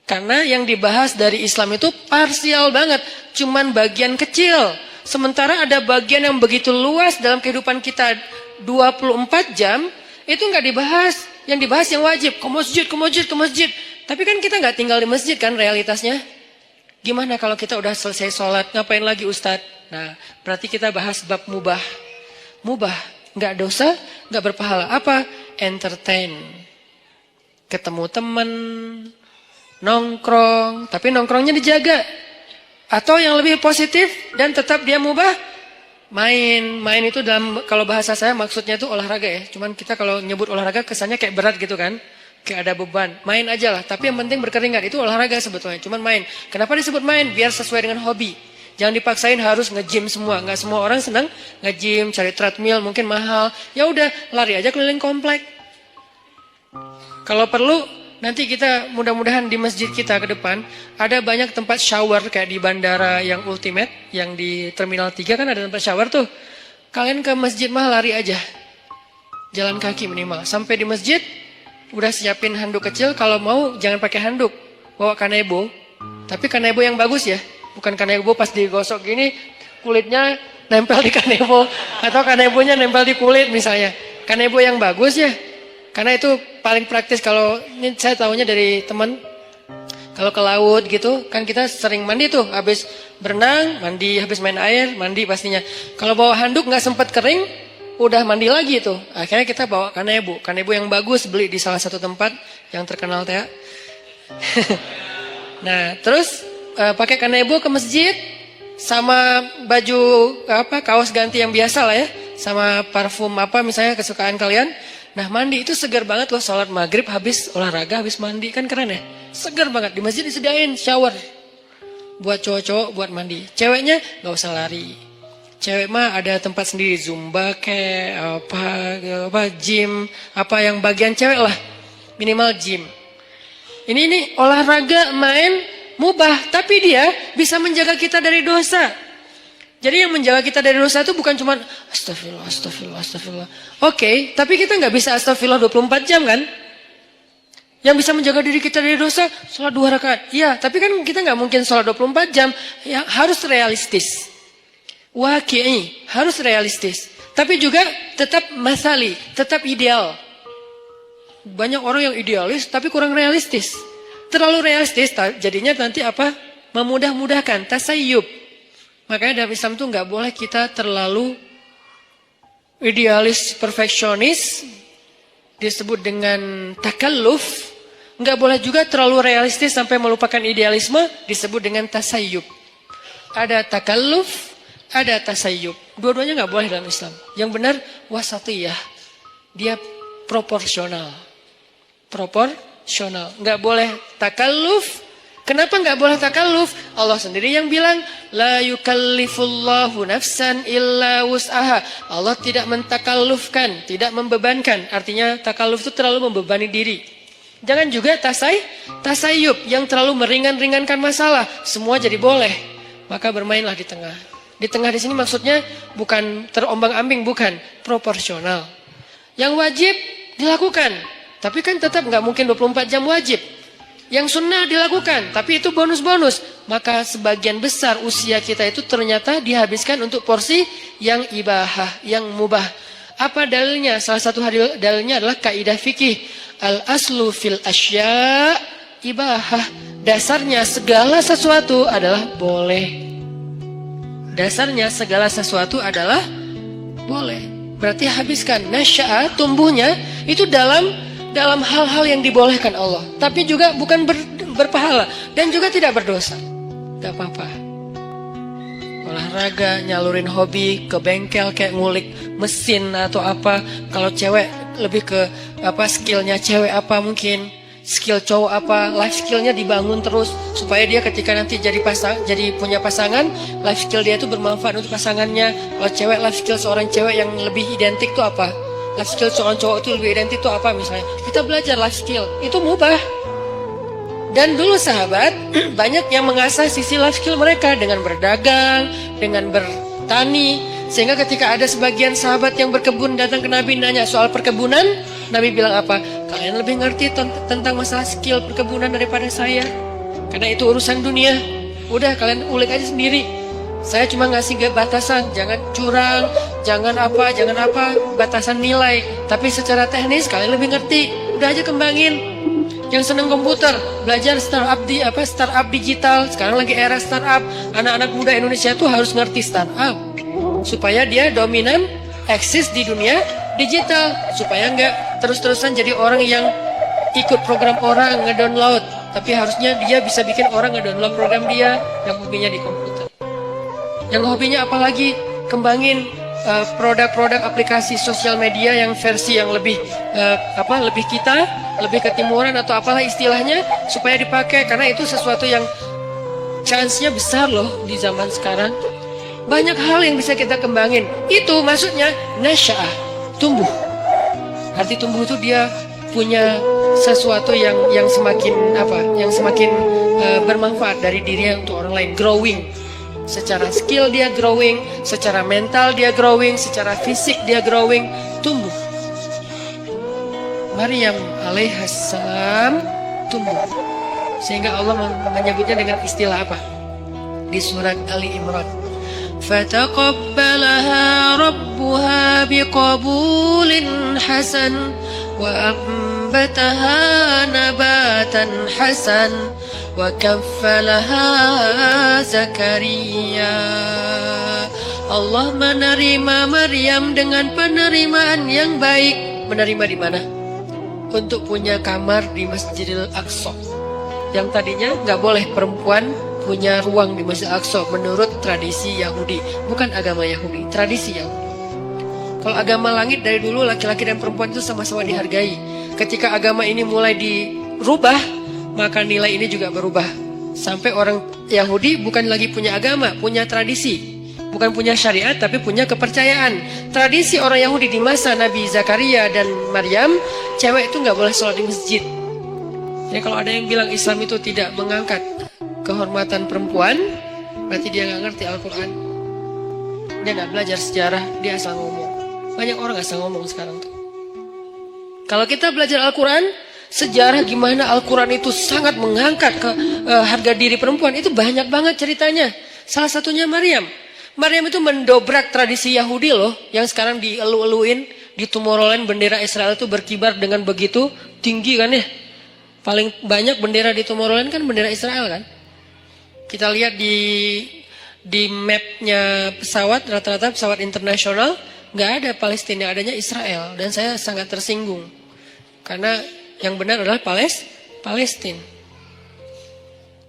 Karena yang dibahas dari Islam itu parsial banget, cuman bagian kecil. Sementara ada bagian yang begitu luas dalam kehidupan kita 24 jam, itu nggak dibahas. Yang dibahas yang wajib, ke masjid, ke masjid, ke masjid. Tapi kan kita nggak tinggal di masjid kan realitasnya. Gimana kalau kita udah selesai sholat, ngapain lagi Ustadz? Nah, berarti kita bahas bab mubah. Mubah, nggak dosa, nggak berpahala. Apa? Entertain. Ketemu teman, nongkrong, tapi nongkrongnya dijaga. Atau yang lebih positif dan tetap dia mubah, main itu dalam, kalau bahasa saya maksudnya itu olahraga ya. Cuman kita kalau nyebut olahraga kesannya kayak berat gitu kan. Kayak ada beban. Main aja lah, tapi yang penting berkeringat. Itu olahraga sebetulnya, cuman main. Kenapa disebut main? Biar sesuai dengan hobi. Jangan dipaksain harus nge-gym semua. Nggak semua orang senang nge-gym, cari treadmill mungkin mahal. Ya udah, lari aja keliling komplek. Kalau perlu nanti kita mudah-mudahan di masjid kita ke depan ada banyak tempat shower kayak di bandara yang ultimate, yang di Terminal 3 kan ada tempat shower tuh. Kalian ke masjid mah lari aja. Jalan kaki minimal. Sampai di masjid udah siapin handuk kecil, kalau mau jangan pakai handuk. Bawa kanebo. Tapi kanebo yang bagus ya. Bukan kanebo pas digosok gini kulitnya nempel di kanebo atau kanebonya nempel di kulit misalnya. Kanebo yang bagus ya. Karena itu paling praktis. Kalau ini saya tahunya dari teman, kalau ke laut gitu kan kita sering mandi tuh, habis berenang mandi, habis main air mandi pastinya. Kalau bawa handuk nggak sempat kering, udah mandi lagi tuh. Akhirnya kita bawa kanebo yang bagus, beli di salah satu tempat yang terkenal teh. Nah terus pakai kanebo ke masjid sama baju kaos ganti yang biasa lah ya, sama parfum apa misalnya kesukaan kalian. Nah mandi itu segar banget loh, sholat maghrib habis olahraga habis mandi kan keren ya, segar banget. Di masjid disediain shower buat cowok-cowok buat mandi, ceweknya nggak usah lari. Cewek mah ada tempat sendiri, zumba kayak apa gym, apa yang bagian cewek lah, minimal gym. Ini olahraga main mubah, tapi dia bisa menjaga kita dari dosa. Jadi yang menjaga kita dari dosa itu bukan cuma astagfirullah. Oke, tapi kita nggak bisa astagfirullah 24 jam kan? Yang bisa menjaga diri kita dari dosa, sholat 2 rakaat. Iya, tapi kan kita nggak mungkin sholat 24 jam. Ya, harus realistis. Waqi'i, harus realistis. Tapi juga tetap masali, tetap ideal. Banyak orang yang idealis tapi kurang realistis. Terlalu realistis jadinya nanti apa? Memudah-mudahkan, tasayyub. Makanya dalam Islam tuh nggak boleh kita terlalu idealis, perfeksionis, disebut dengan takalluf. Nggak boleh juga terlalu realistis sampai melupakan idealisme, disebut dengan tasayyub. Ada takalluf, ada tasayyub. Dua-duanya nggak boleh dalam Islam. Yang benar wasatiyah, dia proporsional. Nggak boleh takalluf. Kenapa nggak boleh takalluf? Allah sendiri yang bilang, la yukallifullahu nafsan illa wus'aha. Allah tidak mentakallufkan, tidak membebankan. Artinya takalluf itu terlalu membebani diri. Jangan juga tasayyub yang terlalu meringankan masalah. Semua jadi boleh. Maka bermainlah di tengah. Di tengah di sini maksudnya bukan terombang-ambing, bukan, proporsional. Yang wajib dilakukan, tapi kan tetap nggak mungkin 24 jam wajib. Yang sunnah dilakukan, tapi itu bonus-bonus. Maka sebagian besar usia kita itu ternyata dihabiskan untuk porsi yang ibahah, yang mubah. Apa dalilnya? Salah satu dalilnya adalah kaidah fikih. Al-aslu fil asya' ibahah. Dasarnya segala sesuatu adalah boleh. Dasarnya segala sesuatu adalah boleh. Berarti habiskan. Nasya'a, tumbuhnya itu dalam hal-hal yang dibolehkan Allah, tapi juga bukan berpahala dan juga tidak berdosa. Gak apa-apa. Olahraga, nyalurin hobi, ke bengkel kayak ngulik mesin atau apa. Kalau cewek lebih ke skillnya cewek apa mungkin, skill cowok apa, life skillnya dibangun terus supaya dia ketika nanti jadi punya pasangan, life skill dia itu bermanfaat untuk pasangannya. Kalau cewek, life skill seorang cewek yang lebih identik tuh apa? life skill seorang cowok itu lebih identik itu apa misalnya. Kita belajar life skill, itu mubah. Dan dulu sahabat, banyak yang mengasah sisi life skill mereka dengan berdagang, dengan bertani. Sehingga ketika ada sebagian sahabat yang berkebun datang ke Nabi nanya soal perkebunan, Nabi bilang apa? Kalian lebih ngerti tentang masalah skill perkebunan daripada saya. Karena itu urusan dunia. Udah kalian ulik aja sendiri. Saya cuma ngasih batasan, jangan curang, jangan apa, batasan nilai. Tapi secara teknis kalian lebih ngerti. Udah aja kembangin. Yang seneng komputer, belajar startup digital. Sekarang lagi era startup. Anak-anak muda Indonesia tuh harus ngerti startup supaya dia dominan, eksis di dunia digital. Supaya nggak terus-terusan jadi orang yang ikut program orang ngedownload. Tapi harusnya dia bisa bikin orang ngedownload program dia yang hobinya di komputer. Yang hobinya apalagi kembangin produk-produk aplikasi sosial media yang versi yang lebih lebih ketimuran atau apalah istilahnya supaya dipakai, karena itu sesuatu yang chance-nya besar loh di zaman sekarang. Banyak hal yang bisa kita kembangin. Itu maksudnya nasya'ah, tumbuh. Arti tumbuh itu dia punya sesuatu yang semakin bermanfaat dari dirinya untuk orang lain, growing. Secara skill dia growing, secara mental dia growing, secara fisik dia growing, tumbuh. Maryam alaihissalam tumbuh. Sehingga Allah menyebutnya dengan istilah apa? Di surat Ali Imran. Fataqabbalaha rabbuha biqabulin hasan wa ambataha nabatan hasan wa kaffalaha Zakaria. Allah menerima Maryam dengan penerimaan yang baik. Menerima di mana? Untuk punya kamar di Masjidil Aqsa. Yang tadinya nggak boleh perempuan punya ruang di Masjidil Aqsa menurut tradisi Yahudi. Bukan agama Yahudi, tradisi Yahudi. Kalau agama langit dari dulu laki-laki dan perempuan itu sama-sama dihargai. Ketika agama ini mulai dirubah, maka nilai ini juga berubah. Sampai orang Yahudi bukan lagi punya agama, punya tradisi. Bukan punya syariat, tapi punya kepercayaan. Tradisi orang Yahudi di masa Nabi Zakaria dan Maryam, cewek itu nggak boleh sholat di masjid. Jadi kalau ada yang bilang Islam itu tidak mengangkat kehormatan perempuan, berarti dia nggak ngerti Al-Quran. Dia nggak belajar sejarah, dia asal ngomong. Banyak orang asal ngomong sekarang tuh. Kalau kita belajar Al-Quran, sejarah gimana Al-Quran itu sangat mengangkat harga diri perempuan, itu banyak banget ceritanya. Salah satunya Maryam. Maryam itu mendobrak tradisi Yahudi loh, yang sekarang dielu-eluin, di Tomorrowland bendera Israel itu berkibar dengan begitu tinggi kan ya. Paling banyak bendera di Tomorrowland kan bendera Israel kan. Kita lihat di mapnya pesawat, rata-rata pesawat internasional, nggak ada Palestina, adanya Israel. Dan saya sangat tersinggung. Karena yang benar adalah Palestina.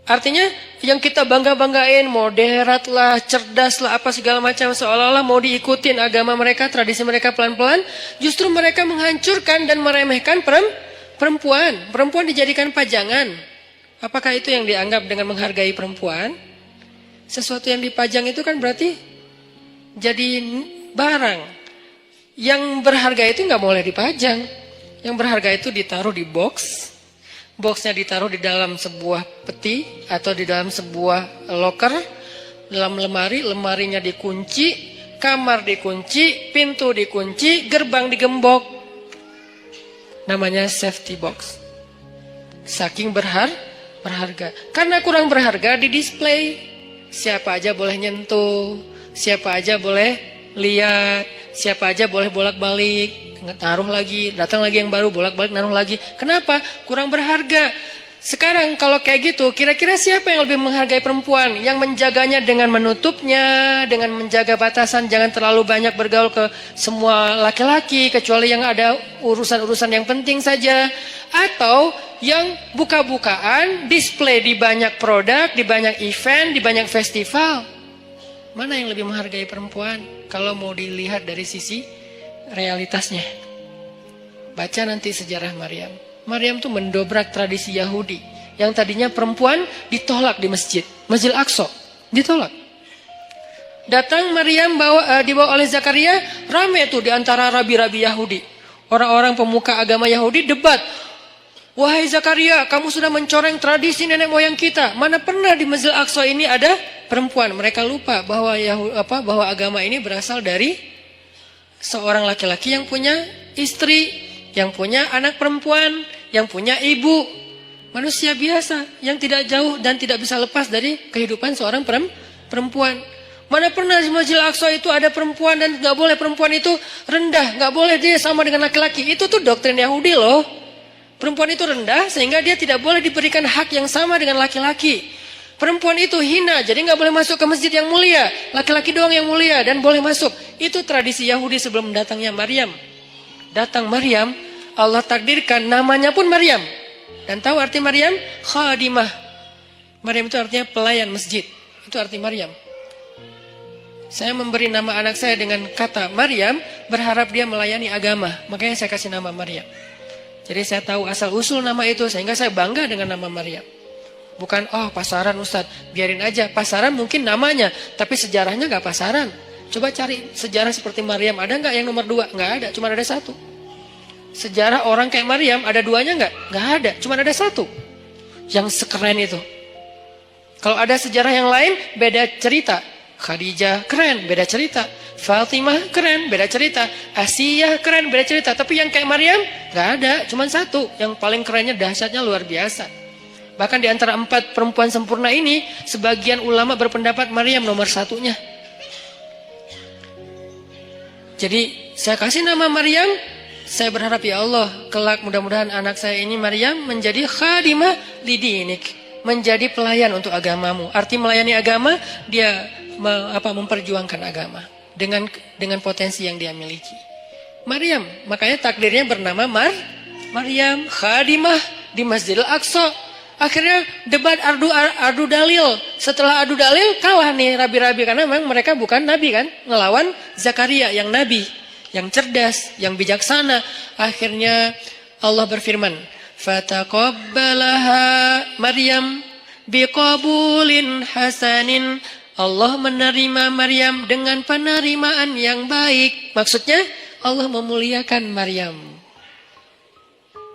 Artinya yang kita bangga-banggain, moderat lah, cerdas lah, apa segala macam, seolah-olah mau diikutin agama mereka, tradisi mereka pelan-pelan, justru mereka menghancurkan dan meremehkan perempuan. Perempuan dijadikan pajangan. Apakah itu yang dianggap dengan menghargai perempuan? Sesuatu yang dipajang itu kan berarti jadi barang. Yang berharga itu nggak boleh dipajang. Yang berharga itu ditaruh di box. Boxnya ditaruh di dalam sebuah peti atau di dalam sebuah loker, dalam lemari, lemarinya dikunci, kamar dikunci, pintu dikunci, gerbang digembok. Namanya safety box. Saking berharga. Karena kurang berharga di display. Siapa aja boleh nyentuh, siapa aja boleh lihat, siapa aja boleh bolak-balik. Taruh lagi, datang lagi yang baru, bolak-balik naruh lagi. Kenapa? Kurang berharga. Sekarang kalau kayak gitu, kira-kira siapa yang lebih menghargai perempuan? Yang menjaganya dengan menutupnya, dengan menjaga batasan, jangan terlalu banyak bergaul ke semua laki-laki, kecuali yang ada urusan-urusan yang penting saja. Atau yang buka-bukaan, display di banyak produk, di banyak event, di banyak festival. Mana yang lebih menghargai perempuan? Kalau mau dilihat dari sisi realitasnya. Baca nanti sejarah Maryam. Maryam tuh mendobrak tradisi Yahudi. Yang tadinya perempuan ditolak di masjid. Masjid Al-Aqsa. Ditolak. Datang Maryam dibawa oleh Zakaria. Rame tuh di antara rabi-rabi Yahudi. Orang-orang pemuka agama Yahudi debat. Wahai Zakaria, kamu sudah mencoreng tradisi nenek moyang kita. Mana pernah di Masjidil Aqsa ini ada perempuan. Mereka lupa bahwa bahwa agama ini berasal dari seorang laki-laki yang punya istri, yang punya anak perempuan, yang punya ibu. Manusia biasa yang tidak jauh dan tidak bisa lepas dari kehidupan seorang perempuan. Mana pernah di Masjidil Aqsa itu ada perempuan dan nggak boleh perempuan itu rendah, nggak boleh dia sama dengan laki-laki. Itu tuh doktrin Yahudi loh. Perempuan itu rendah sehingga dia tidak boleh diberikan hak yang sama dengan laki-laki. Perempuan itu hina, jadi nggak boleh masuk ke masjid yang mulia. Laki-laki doang yang mulia dan boleh masuk. Itu tradisi Yahudi sebelum datangnya Maryam. Datang Maryam, Allah takdirkan namanya pun Maryam. Dan tahu arti Maryam? Khadimah. Maryam itu artinya pelayan masjid. Itu arti Maryam. Saya memberi nama anak saya dengan kata Maryam, berharap dia melayani agama. Makanya saya kasih nama Maryam. Jadi saya tahu asal-usul nama itu, sehingga saya bangga dengan nama Maryam. Bukan, oh pasaran Ustadz, biarin aja. Pasaran mungkin namanya, tapi sejarahnya gak pasaran. Coba cari sejarah seperti Maryam, ada gak yang nomor 2? Gak ada, cuma ada 1. Sejarah orang kayak Maryam, ada 2-nya gak? Gak ada, cuma ada 1. Yang sekeren itu. Kalau ada sejarah yang lain, beda cerita. Khadijah keren, beda cerita. Fatimah keren, beda cerita. Asiyah keren, beda cerita. Tapi yang kayak Maryam gak ada, cuma 1. Yang paling kerennya, dahsyatnya luar biasa. Bahkan di antara 4 perempuan sempurna ini, sebagian ulama berpendapat Maryam nomor 1-nya. Jadi saya kasih nama Maryam. Saya berharap ya Allah, kelak mudah-mudahan anak saya ini Maryam menjadi khadimah lidinik, menjadi pelayan untuk agamamu. Arti melayani agama, dia memperjuangkan agama dengan potensi yang dia miliki. Maryam, makanya takdirnya bernama Maryam khadimah di Masjidil Aqsa. Akhirnya debat adu dalil. Setelah adu dalil kalah nih rabi-rabi karena memang mereka bukan nabi kan, ngelawan Zakaria yang nabi, yang cerdas, yang bijaksana. Akhirnya Allah berfirman, "Fataqabbalaha Maryam biqabulin hasanin." Allah menerima Maryam dengan penerimaan yang baik. Maksudnya Allah memuliakan Maryam.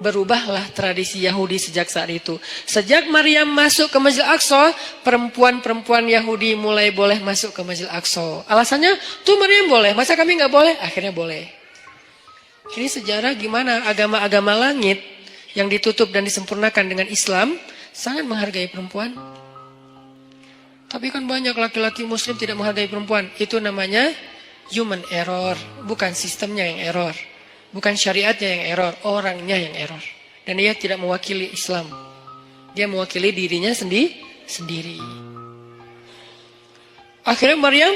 Berubahlah tradisi Yahudi sejak saat itu. Sejak Maryam masuk ke Masjidil Aqsa, perempuan-perempuan Yahudi mulai boleh masuk ke Masjidil Aqsa. Alasannya, tuh Maryam boleh, masa kami nggak boleh? Akhirnya boleh. Ini sejarah gimana agama-agama langit yang ditutup dan disempurnakan dengan Islam sangat menghargai perempuan. Tapi kan banyak laki-laki muslim tidak menghargai perempuan. Itu namanya human error. Bukan sistemnya yang error. Bukan syariatnya yang error. Orangnya yang error. Dan dia tidak mewakili Islam. Dia mewakili dirinya sendiri. Akhirnya Maryam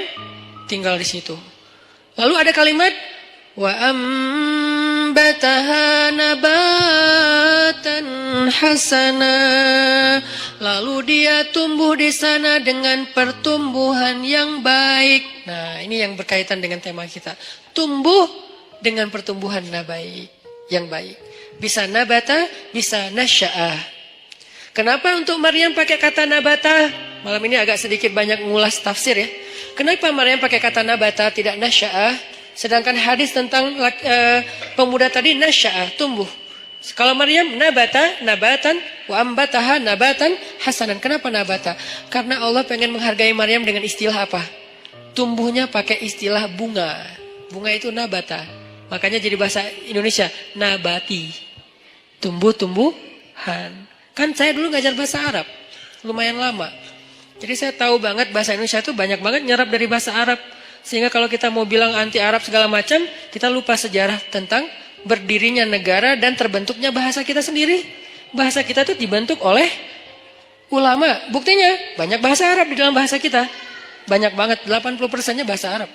tinggal di situ. Lalu ada kalimat wa ambataha nabatan hasana. Lalu dia tumbuh di sana dengan pertumbuhan yang baik. Nah, ini yang berkaitan dengan tema kita. Tumbuh dengan pertumbuhan yang baik. Bisa nabata, bisa nasya'ah. Kenapa untuk Maryam pakai kata nabata? Malam ini agak sedikit banyak ngulas tafsir ya. Kenapa Maryam pakai kata nabata, tidak nasya'ah? Sedangkan hadis tentang pemuda tadi nasya'ah, tumbuh. Kalau Maryam nabatan, wa ambataha nabatan hasanan. Kenapa nabata? Karena Allah pengen menghargai Maryam dengan istilah apa? Tumbuhnya pakai istilah bunga. Bunga itu nabata. Makanya jadi bahasa Indonesia nabati. Tumbuh-tumbuhan. Kan saya dulu ngajar bahasa Arab, lumayan lama. Jadi saya tahu banget bahasa Indonesia itu banyak banget nyerap dari bahasa Arab. Sehingga kalau kita mau bilang anti Arab segala macam, kita lupa sejarah tentang berdirinya negara dan terbentuknya bahasa kita sendiri. Bahasa kita itu dibentuk oleh ulama. Buktinya banyak bahasa Arab di dalam bahasa kita. Banyak banget, 80%-nya bahasa Arab.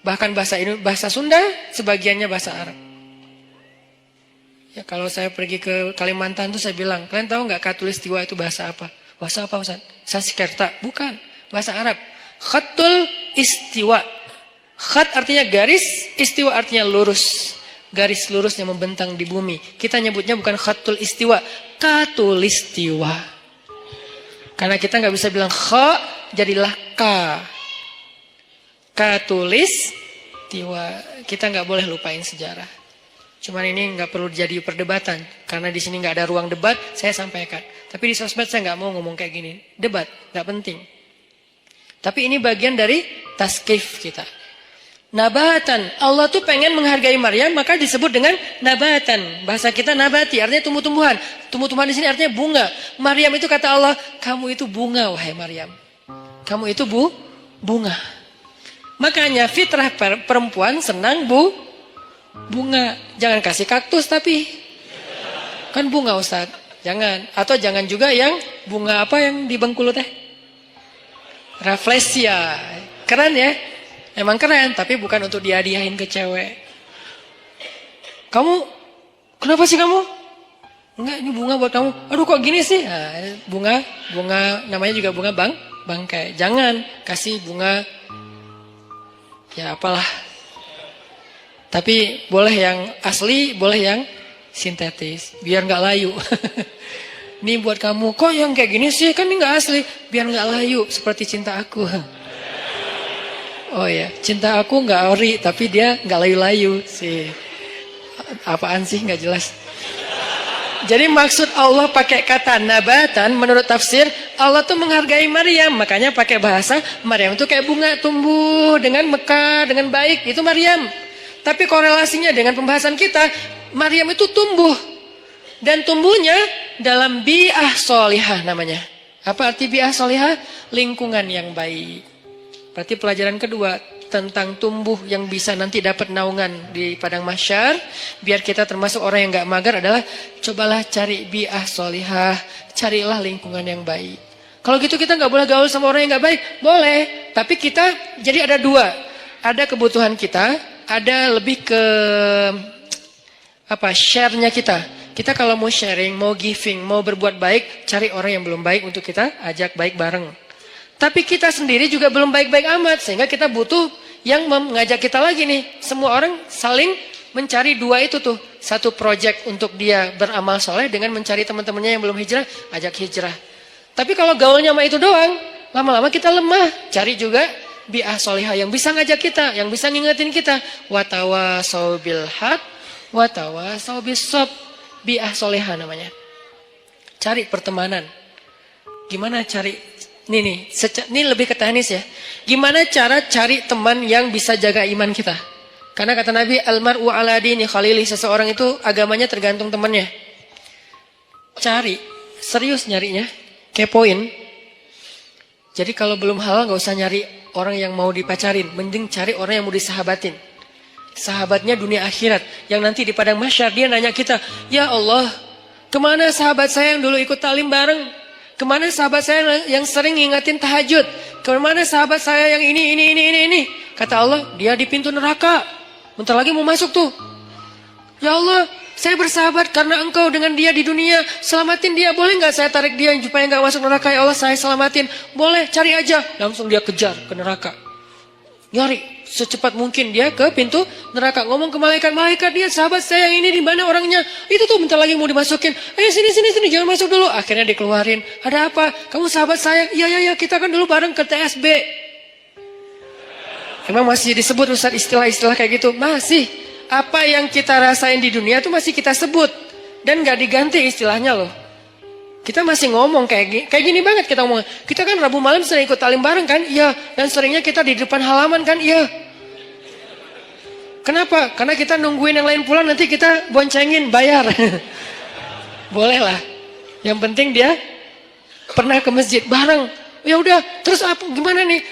Bahkan bahasa Sunda sebagiannya bahasa Arab. Ya, kalau saya pergi ke Kalimantan tuh saya bilang, kalian tahu nggak Katulistiwa itu bahasa apa? Bahasa apa Ustaz? Sanskerta. Bukan, bahasa Arab. Khatul istiwa. Khat artinya garis, istiwa artinya lurus. Garis lurus yang membentang di bumi. Kita nyebutnya bukan khatul istiwa, katulistiwa. Karena kita nggak bisa bilang kha, jadilah ka. Katulistiwa. Kita nggak boleh lupain sejarah. Cuman ini nggak perlu jadi perdebatan. Karena di sini nggak ada ruang debat, saya sampaikan. Tapi di sosmed saya nggak mau ngomong kayak gini. Debat, nggak penting. Tapi ini bagian dari taskif kita. Nabatan. Allah tuh pengen menghargai Maryam, maka disebut dengan nabatan. Bahasa kita nabati, artinya tumbuh-tumbuhan. Tumbuh-tumbuhan di sini artinya bunga. Maryam itu kata Allah, kamu itu bunga wahai Maryam. Kamu itu bunga. Makanya fitrah perempuan senang bunga. Jangan kasih kaktus tapi. Kan bunga Ustaz. Jangan. Atau jangan juga yang bunga apa yang di Bengkulu teh? Rafflesia. Keren ya? Emang keren, tapi bukan untuk dihadiahin ke cewek. Kamu, kenapa sih kamu? Enggak, ini bunga buat kamu. Aduh kok gini sih? Nah, bunga namanya juga bunga bangkai. Jangan kasih bunga, ya apalah. Tapi boleh yang asli, boleh yang sintetis. Biar nggak layu. Ini buat kamu. Kok yang kayak gini sih? Kan ini nggak asli. Biar nggak layu, seperti cinta aku. Oh ya, cinta aku nggak ori, tapi dia nggak layu-layu sih. Apaan sih nggak jelas. Jadi maksud Allah pakai kata nabatan, menurut tafsir Allah tuh menghargai Maryam, makanya pakai bahasa Maryam itu kayak bunga tumbuh dengan mekar, dengan baik, itu Maryam. Tapi korelasinya dengan pembahasan kita, Maryam itu tumbuh dan tumbuhnya dalam bi'ah solihah namanya. Apa arti bi'ah solihah? Lingkungan yang baik. Berarti pelajaran kedua tentang tumbuh yang bisa nanti dapat naungan di padang mahsyar, biar kita termasuk orang yang gak mager adalah cobalah cari bi'ah solihah, carilah lingkungan yang baik. Kalau gitu kita gak boleh gaul sama orang yang gak baik, boleh. Tapi kita jadi ada dua, ada kebutuhan kita, ada lebih ke share-nya kita. Kita kalau mau sharing, mau giving, mau berbuat baik, cari orang yang belum baik untuk kita ajak baik bareng. Tapi kita sendiri juga belum baik-baik amat. Sehingga kita butuh yang mengajak kita lagi nih. Semua orang saling mencari dua itu tuh. Satu project untuk dia beramal soleh dengan mencari teman-temannya yang belum hijrah, ajak hijrah. Tapi kalau gaulnya sama itu doang, lama-lama kita lemah. Cari juga bi'ah solihah yang bisa ngajak kita, yang bisa ngingetin kita. Watawasau bil haq, watawasau bis sob. Bi'ah solihah namanya. Cari pertemanan. Gimana cari? Ini lebih ke teknis ya. Gimana cara cari teman yang bisa jaga iman kita? Karena kata Nabi, almar'u ala dini khalili, seseorang itu agamanya tergantung temannya. Cari, serius nyarinya, kepoin. Jadi kalau belum halal gak usah nyari orang yang mau dipacarin, mending cari orang yang mau disahabatin. Sahabatnya dunia akhirat, yang nanti di padang mahsyar dia nanya kita, ya Allah, kemana sahabat saya yang dulu ikut talim bareng? Kemana sahabat saya yang sering ngingetin tahajud? Kemana sahabat saya yang ini? Kata Allah, dia di pintu neraka. Bentar lagi mau masuk tuh. Ya Allah, saya bersahabat karena engkau dengan dia di dunia. Selamatin dia, boleh gak saya tarik dia supaya gak masuk neraka? Ya Allah, saya selamatin. Boleh, cari aja. Langsung dia kejar ke neraka. Nyari secepat mungkin dia ke pintu neraka. Ngomong ke malaikat, dia sahabat saya yang ini di mana orangnya? Itu tuh bentar lagi mau dimasukin. Ayo sini, jangan masuk dulu. Akhirnya dikeluarin. Ada apa? Kamu sahabat saya? Iya, kita kan dulu bareng ke TSB. Emang masih disebut Ustaz istilah-istilah kayak gitu? Masih. Apa yang kita rasain di dunia itu masih kita sebut. Dan gak diganti istilahnya loh. Kita masih ngomong kayak gini banget kita ngomong. Kita kan Rabu malam sering ikut talim bareng kan? Iya. Dan seringnya kita di depan halaman kan? Iya. Kenapa? Karena kita nungguin yang lain pulang, nanti kita boncengin, bayar. Boleh lah. Yang penting dia pernah ke masjid bareng. Ya udah, terus apa? Gimana nih?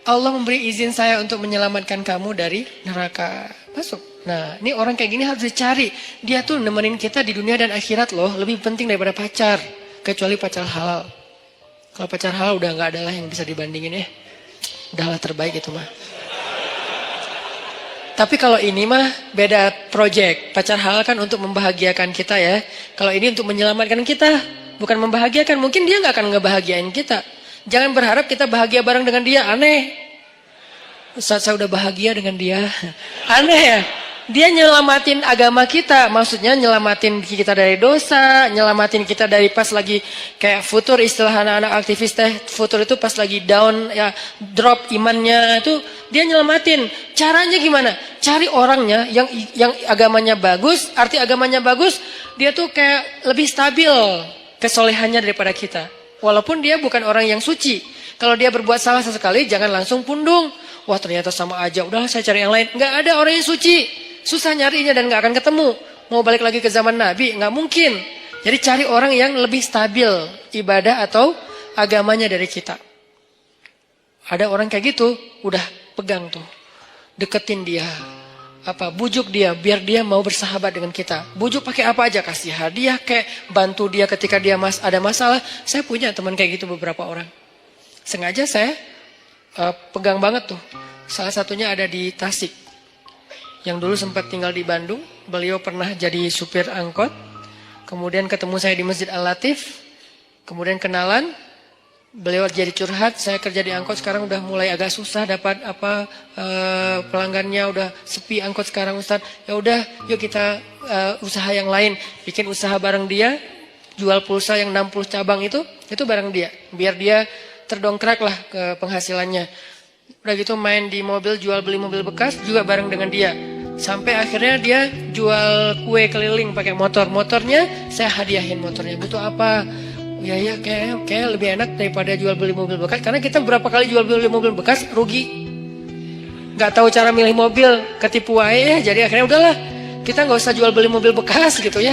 Allah memberi izin saya untuk menyelamatkan kamu dari neraka. Masuk. Nah, ini orang kayak gini harus dicari. Dia tuh nemenin kita di dunia dan akhirat loh. Lebih penting daripada pacar. Kecuali pacar halal. Kalau pacar halal udah gak ada lah yang bisa dibandingin ya. Udahlah terbaik itu mah. Tapi kalau ini mah beda project. Pacar halal kan untuk membahagiakan kita ya. Kalau ini untuk menyelamatkan kita. Bukan membahagiakan. Mungkin dia gak akan ngebahagiain kita. Jangan berharap kita bahagia bareng dengan dia. Aneh. Ustaz saya udah bahagia dengan dia. Aneh ya. Dia nyelamatin agama kita, maksudnya nyelamatin kita dari dosa, nyelamatin kita dari pas lagi kayak futur, istilah anak-anak aktivis teh, futur itu pas lagi down ya, drop imannya itu dia nyelamatin. Caranya gimana? Cari orangnya yang agamanya bagus, arti agamanya bagus, dia tuh kayak lebih stabil kesolehannya daripada kita. Walaupun dia bukan orang yang suci. Kalau dia berbuat salah sesekali, jangan langsung pundung. Wah ternyata sama aja, udahlah saya cari yang lain. Nggak ada orang yang suci. Susah nyarinya dan gak akan ketemu. Mau balik lagi ke zaman Nabi, gak mungkin. Jadi cari orang yang lebih stabil ibadah atau agamanya dari kita. Ada orang kayak gitu, udah pegang tuh. Deketin dia. Bujuk dia, biar dia mau bersahabat dengan kita. Bujuk pakai apa aja, kasih hadiah, kayak bantu dia ketika dia ada masalah. Saya punya teman kayak gitu beberapa orang. Sengaja saya pegang banget tuh. Salah satunya ada di Tasik. Yang dulu sempat tinggal di Bandung, beliau pernah jadi supir angkot. Kemudian ketemu saya di Masjid Al-Latif. Kemudian kenalan, beliau jadi curhat. Saya kerja di angkot sekarang udah mulai agak susah dapat pelanggannya, udah sepi angkot sekarang Ustaz. Ya udah, yuk kita usaha yang lain. Bikin usaha bareng dia, jual pulsa yang 60 cabang itu bareng dia. Biar dia terdongkrak lah ke penghasilannya. Udah gitu main di mobil, jual beli mobil bekas juga bareng dengan dia. Sampai akhirnya dia jual kue keliling pakai motor. Motornya saya hadiahin motornya. Butuh apa? Ya kayak lebih enak daripada jual beli mobil bekas. Karena kita berapa kali jual beli mobil bekas rugi. Gak tahu cara milih mobil, ketipu aja ya. Jadi akhirnya udahlah, kita gak usah jual beli mobil bekas gitu ya.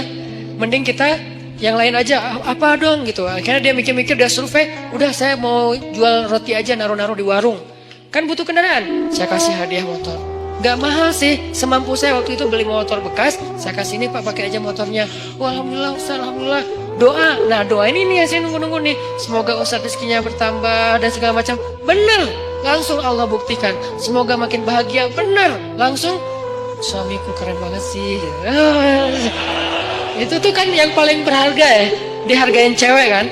Mending kita yang lain aja. Apa dong gitu. Akhirnya dia mikir-mikir, dia survei. Udah saya mau jual roti aja, naruh-naruh di warung. Kan butuh kendaraan. Saya kasih hadiah motor. Gak mahal sih, semampu saya waktu itu beli motor bekas, saya kasih ini Pak pakai aja motornya. Wah, alhamdulillah Ustaz, alhamdulillah. Doa, nah doa ini nih yang saya nunggu-nunggu nih. Semoga Ustaz rezekinya bertambah dan segala macam. Bener, langsung Allah buktikan. Semoga makin bahagia, bener. Langsung, suamiku keren banget sih. Itu tuh kan yang paling berharga ya, dihargain cewek kan.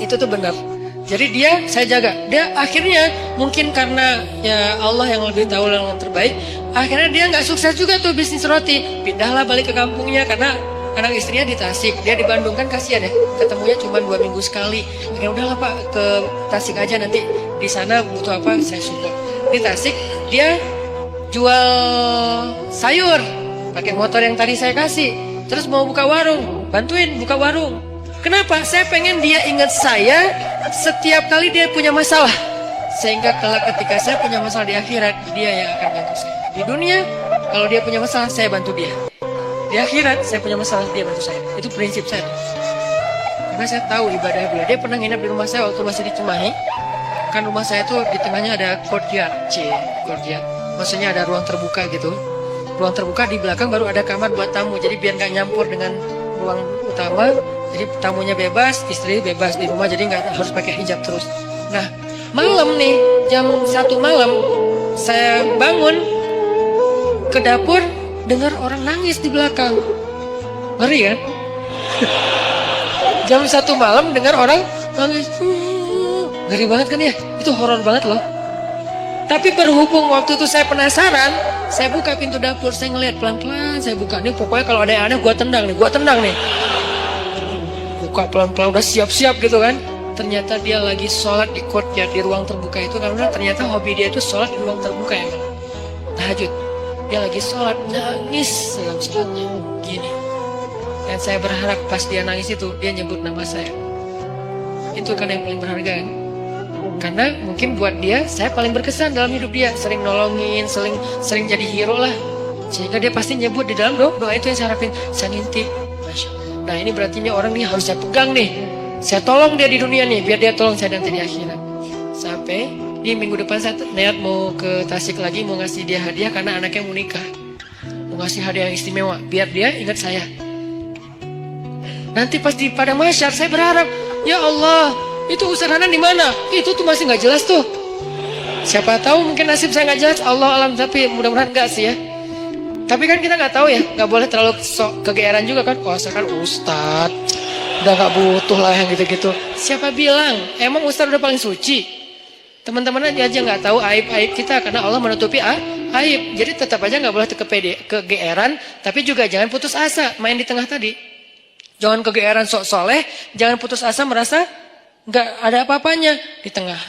Itu tuh bener. Jadi dia, saya jaga. Dia akhirnya mungkin karena ya Allah yang lebih tahu yang terbaik. Akhirnya dia nggak sukses juga tuh bisnis roti. Pindahlah balik ke kampungnya karena anak istrinya di Tasik. Dia di Bandung kan kasihan ya. Ketemunya cuma 2 minggu sekali. Akhirnya udahlah Pak ke Tasik aja nanti di sana butuh apa saya support. Di Tasik dia jual sayur pakai motor yang tadi saya kasih. Terus mau buka warung, bantuin buka warung. Kenapa? Saya pengen dia ingat saya setiap kali dia punya masalah. Sehingga ketika saya punya masalah di akhirat, dia yang akan bantu saya. Di dunia, kalau dia punya masalah, saya bantu dia. Di akhirat, saya punya masalah, dia bantu saya. Itu prinsip saya. Karena saya tahu ibadah beliau. Dia pernah nginep di rumah saya waktu masih di Cimahi. Kan rumah saya tuh di tengahnya ada courtyard. Courtyard. Maksudnya ada ruang terbuka gitu. Ruang terbuka di belakang baru ada kamar buat tamu. Jadi biar gak nyampur dengan ruang utama. Jadi tamunya bebas, istri bebas di rumah, jadi nggak harus pakai hijab terus. Nah, malam nih, jam 1 malam, saya bangun ke dapur, dengar orang nangis di belakang. Ngeri kan? Jam 1 malam dengar orang nangis. Ngeri banget kan ya? Itu horor banget loh. Tapi berhubung waktu itu saya penasaran, saya buka pintu dapur, saya ngeliat pelan-pelan, saya buka nih, pokoknya kalau ada yang aneh, gua tendang nih. Buka pelan-pelan udah siap-siap gitu kan. Ternyata dia lagi sholat di courtyard, di ruang terbuka itu. Karena ternyata hobi dia itu sholat di ruang terbuka ya kan. Tahajud. Dia lagi sholat, nangis dalam sholatnya gini. Dan saya berharap pas dia nangis itu, dia nyebut nama saya. Itu kan yang paling berharga kan. Karena mungkin buat dia, saya paling berkesan dalam hidup dia. Sering nolongin, sering jadi hero lah. Sehingga dia pasti nyebut di dalam doa itu yang saya harapin. Saya ngintip, Masya Allah. Nah ini berarti ini orang nih harus saya pegang nih. Saya tolong dia di dunia nih, biar dia tolong saya nanti di akhirat. Sampai di minggu depan saya niat mau ke Tasik lagi, mau ngasih dia hadiah karena anaknya mau nikah. Mau ngasih hadiah yang istimewa, biar dia ingat saya. Nanti pas di padang mahsyar saya berharap, ya Allah, itu Ustaz Hanan di mana? Itu tuh masih nggak jelas tuh. Siapa tahu mungkin nasib saya nggak jelas, Allah alam, tapi mudah-mudahan nggak sih ya. Tapi kan kita nggak tahu ya, nggak boleh terlalu sok kegeeran juga kan. Oh saya kan Ustadz, udah nggak butuh lah yang gitu-gitu. Siapa bilang? Emang Ustadz udah paling suci? Teman-teman aja nggak tahu aib-aib kita karena Allah menutupi Aib. Jadi tetap aja nggak boleh kegeeran, tapi juga jangan putus asa main di tengah tadi. Jangan kegeeran sok soleh, jangan putus asa merasa nggak ada apa-apanya di tengah.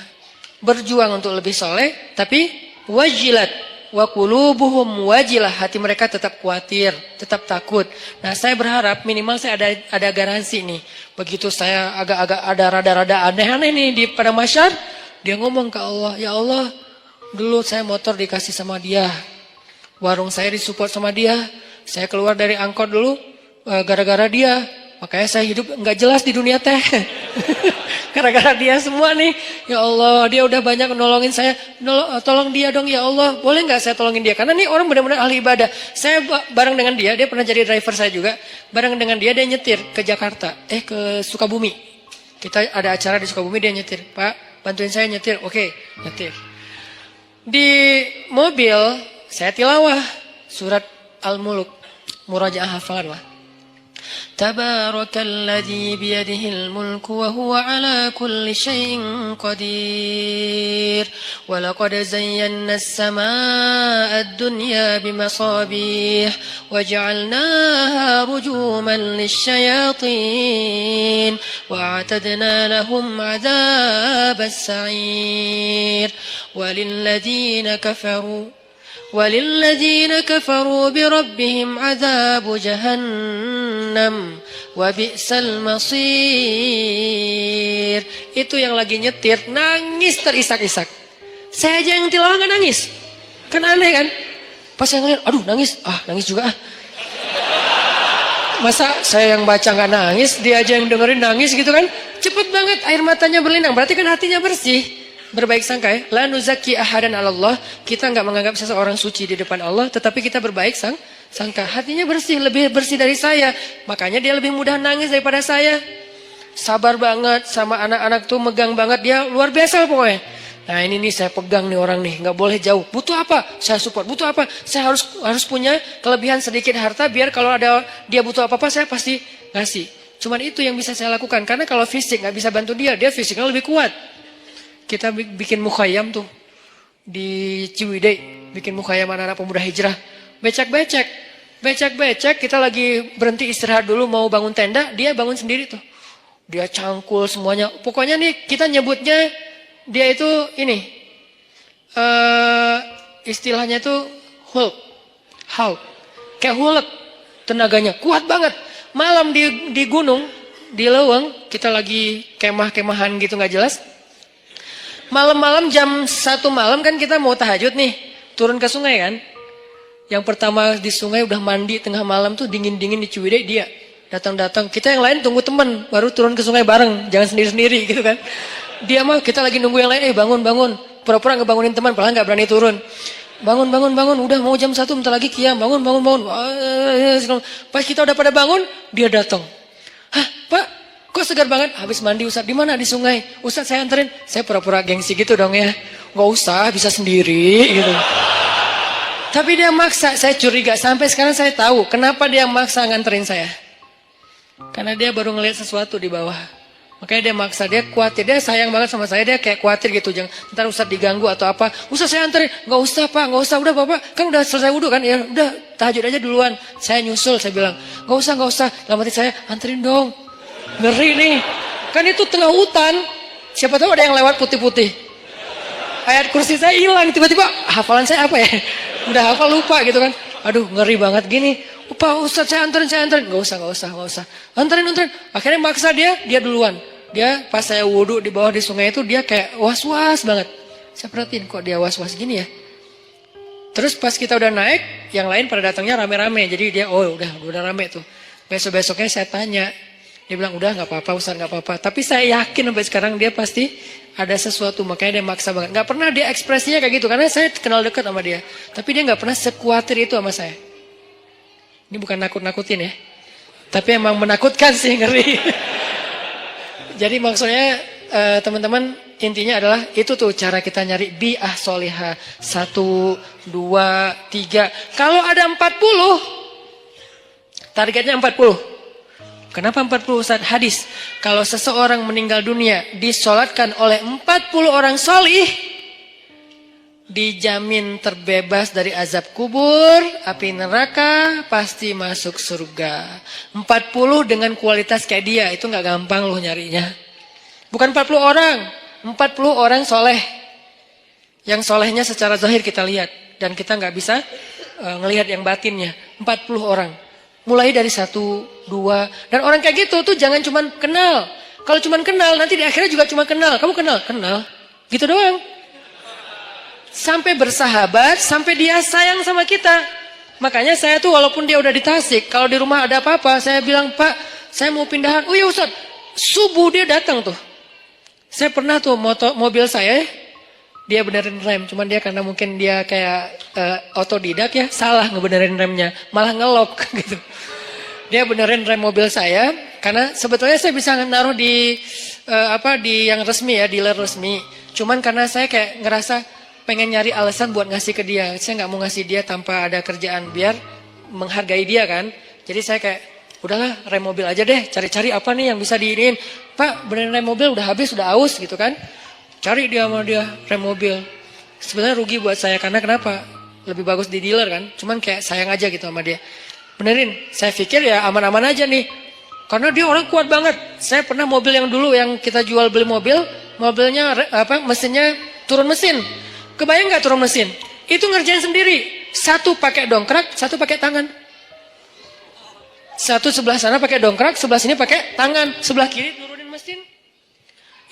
Berjuang untuk lebih soleh, tapi wajilat wa qulubuhum wajilah, hati mereka tetap khawatir, tetap takut. Nah, saya berharap minimal saya ada garansi nih. Begitu saya agak-agak ada rada-rada aneh-aneh nih di pada masyar, dia ngomong ke Allah, ya Allah, dulu saya motor dikasih sama dia, warung saya disupport sama dia, saya keluar dari angkot dulu gara-gara dia, makanya saya hidup nggak jelas di dunia teh. Gara-gara dia semua nih, ya Allah, dia udah banyak nolongin saya, tolong dia dong ya Allah, boleh nggak saya tolongin dia? Karena nih orang benar-benar ahli ibadah. Saya bareng dengan dia pernah jadi driver saya juga, bareng dengan dia nyetir ke Jakarta, ke Sukabumi. Kita ada acara di Sukabumi, dia nyetir, Pak bantuin saya nyetir, oke, nyetir. Di mobil saya tilawah surat Al-Muluk, murajaah hafalan lah. Tabarakalladzi biyadihil mulku wa huwa ala kulli syai'in qadir. Wa laqad zayyana as-samaa'a ad-dunya bimasabih wa ja'alnaha rujuman lisyayatin wa a'tadna lahum 'adzabas sa'ir. وللذين كفروا بربهم عذاب جهنم وبئس المصير. Itu yang lagi nyetir nangis terisak-isak. Saya aja yang tilawah nggak nangis. Kan aneh kan? Pas saya ngeliat, aduh nangis juga. Masa saya yang baca nggak nangis, dia aja yang dengerin nangis gitu kan? Cepet banget air matanya berlinang. Berarti kan hatinya bersih. Berbaik sangka ya. La nuzaki ahadan ala Allah. Kita nggak menganggap seseorang suci di depan Allah, tetapi kita berbaik sangka. Hatinya bersih, lebih bersih dari saya. Makanya dia lebih mudah nangis daripada saya. Sabar banget sama anak-anak tuh, megang banget dia, luar biasa pokoknya. Nah ini nih saya pegang nih orang nih, nggak boleh jauh. Butuh apa? Saya support. Butuh apa? Saya harus punya kelebihan sedikit harta, biar kalau ada dia butuh apa-apa saya pasti ngasih. Cuman itu yang bisa saya lakukan. Karena kalau fisik nggak bisa bantu dia fisiknya lebih kuat. Kita bikin mukhayam tuh di Ciwidey, bikin mukhayam anak-anak pemuda hijrah. Becek-becek, kita lagi berhenti istirahat dulu mau bangun tenda, dia bangun sendiri tuh. Dia cangkul semuanya. Pokoknya nih kita nyebutnya dia itu ini istilahnya tuh Hulk. Kayak Hulk tenaganya, kuat banget. Malam di gunung, di Leweng, kita lagi kemah-kemahan gitu nggak jelas. Malam-malam jam 1 malam kan kita mau tahajud nih, turun ke sungai kan. Yang pertama di sungai udah mandi tengah malam tuh dingin-dingin di Ciwidey, dia datang-datang. Kita yang lain tunggu teman, baru turun ke sungai bareng, jangan sendiri-sendiri gitu kan. Dia mah kita lagi nunggu yang lain, bangun. Pura-pura ngebangunin teman, padahal nggak berani turun. Bangun, udah mau jam 1 bentar lagi qiyam, bangun. Pas kita udah pada bangun, dia datang. Hah, Pak? Kok segar banget? Habis mandi Ustaz. Di mana? Di sungai. Ustaz saya anterin. Saya pura-pura gengsi gitu dong ya. Gak usah, bisa sendiri gitu. Tapi dia maksa, saya curiga. Sampai sekarang saya tahu kenapa dia maksa nganterin saya. Karena dia baru ngelihat sesuatu di bawah. Makanya dia maksa, dia khawatir. Dia sayang banget sama saya, dia kayak khawatir gitu. Jangan ntar Ustaz diganggu atau apa. Ustaz saya anterin. Gak usah Pak, gak usah. Udah Bapak, kan udah selesai wudhu kan. Ya udah, tahajud aja duluan. Saya nyusul, saya bilang. Gak usah. Dalam hati saya, anterin dong. Ngeri nih. Kan itu tengah hutan. Siapa tahu ada yang lewat putih-putih. Ayat kursi saya hilang. Tiba-tiba hafalan saya apa ya? Udah hafal lupa gitu kan. Aduh ngeri banget gini. Pak Ustaz saya anterin. Gak usah. Anterin. Akhirnya maksa dia duluan. Dia pas saya wudhu di bawah di sungai itu, dia kayak was-was banget. Saya perhatiin kok dia was-was gini ya. Terus pas kita udah naik, yang lain pada datangnya rame-rame. Jadi dia udah rame tuh. Besok-besoknya saya tanya. Dia bilang, udah gak apa-apa Ustaz, gak apa-apa. Tapi saya yakin sampai sekarang dia pasti ada sesuatu. Makanya dia maksa banget. Gak pernah dia ekspresinya kayak gitu. Karena saya kenal dekat sama dia. Tapi dia gak pernah sekuatir itu sama saya. Ini bukan nakut-nakutin ya. Tapi emang menakutkan sih, ngeri. Jadi maksudnya teman-teman, intinya adalah itu tuh cara kita nyari bi'ah solihah. 1, 2, 3. Kalau ada 40, targetnya 40. Kenapa 40 Ustaz? Hadis. Kalau seseorang meninggal dunia disolatkan oleh 40 orang solih, dijamin terbebas dari azab kubur, api neraka, pasti masuk surga. 40 dengan kualitas kayak dia, itu gak gampang loh nyarinya. Bukan 40 orang, 40 orang soleh. Yang solehnya secara zahir kita lihat. Dan kita gak bisa ngelihat yang batinnya. 40 orang. Mulai dari 1, 2. Dan orang kayak gitu tuh jangan cuma kenal. Kalau cuma kenal, nanti di akhirnya juga cuma kenal. Kamu kenal? Kenal. Gitu doang. Sampai bersahabat, sampai dia sayang sama kita. Makanya saya tuh walaupun dia udah di Tasik, kalau di rumah ada apa-apa, saya bilang, Pak, saya mau pindahan. Oh iya Ustaz, subuh dia datang tuh. Saya pernah tuh mobil saya, dia benerin rem. Cuman dia karena mungkin dia kayak otodidak ya, salah ngebenerin remnya. Malah ngelok gitu. Dia benerin rem mobil saya, karena sebetulnya saya bisa naruh di di yang resmi ya, dealer resmi. Cuman karena saya kayak ngerasa pengen nyari alasan buat ngasih ke dia. Saya nggak mau ngasih dia tanpa ada kerjaan, biar menghargai dia kan. Jadi saya kayak, udahlah rem mobil aja deh, cari-cari apa nih yang bisa diinin. Pak, benerin rem mobil udah habis, udah aus gitu kan. Cari dia sama dia rem mobil. Sebenarnya rugi buat saya, karena kenapa? Lebih bagus di dealer kan. Cuman kayak sayang aja gitu sama dia. Benerin, saya pikir ya aman-aman aja nih. Karena dia orang kuat banget. Saya pernah mobil yang dulu yang kita jual beli mobil, mobilnya mesinnya turun mesin. Kebayang gak turun mesin? Itu ngerjain sendiri. Satu pakai dongkrak, satu pakai tangan. Satu sebelah sana pakai dongkrak, sebelah sini pakai tangan. Sebelah kiri turunin mesin.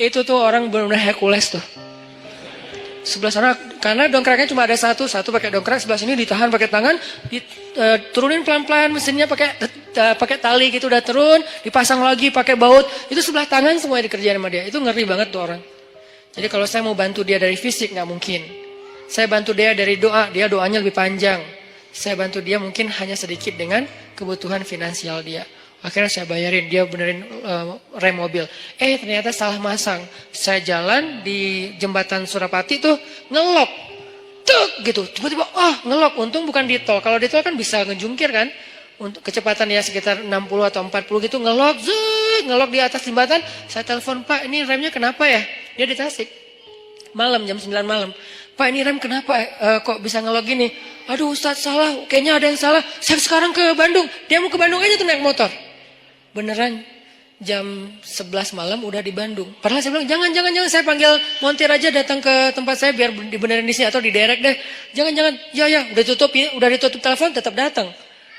Itu tuh orang benar-benar Hercules tuh. Sebelah sana, karena dongkraknya cuma ada satu pakai dongkrak, sebelah sini ditahan pakai tangan, turunin pelan-pelan mesinnya pakai tali gitu, udah turun, dipasang lagi pakai baut. Itu sebelah tangan semua dikerjain sama dia. Itu ngeri banget tuh orang. Jadi kalau saya mau bantu dia dari fisik nggak mungkin. Saya bantu dia dari doa, dia doanya lebih panjang. Saya bantu dia mungkin hanya sedikit dengan kebutuhan finansial dia. Akhirnya saya bayarin, dia benerin rem mobil. Ternyata salah masang. Saya jalan di jembatan Surapati tuh ngelok. Tuk gitu. Tiba-tiba ngelok. Untung bukan di tol. Kalau di tol kan bisa ngejungkir kan. Untuk kecepatan ya sekitar 60 atau 40 gitu ngelok. Ngelok di atas jembatan. Saya telepon, Pak ini remnya kenapa ya? Dia di Tasik. Malam jam 9 malam. Pak ini rem kenapa kok bisa ngelok gini? Aduh Ustaz salah. Kayaknya ada yang salah. Saya sekarang ke Bandung. Dia mau ke Bandung aja tuh naik motor. Beneran jam 11 malam udah di Bandung. Padahal saya bilang jangan saya panggil montir aja datang ke tempat saya biar dibenerin di sini atau di direct deh. Jangan. Ya udah ditutup telepon tetap datang.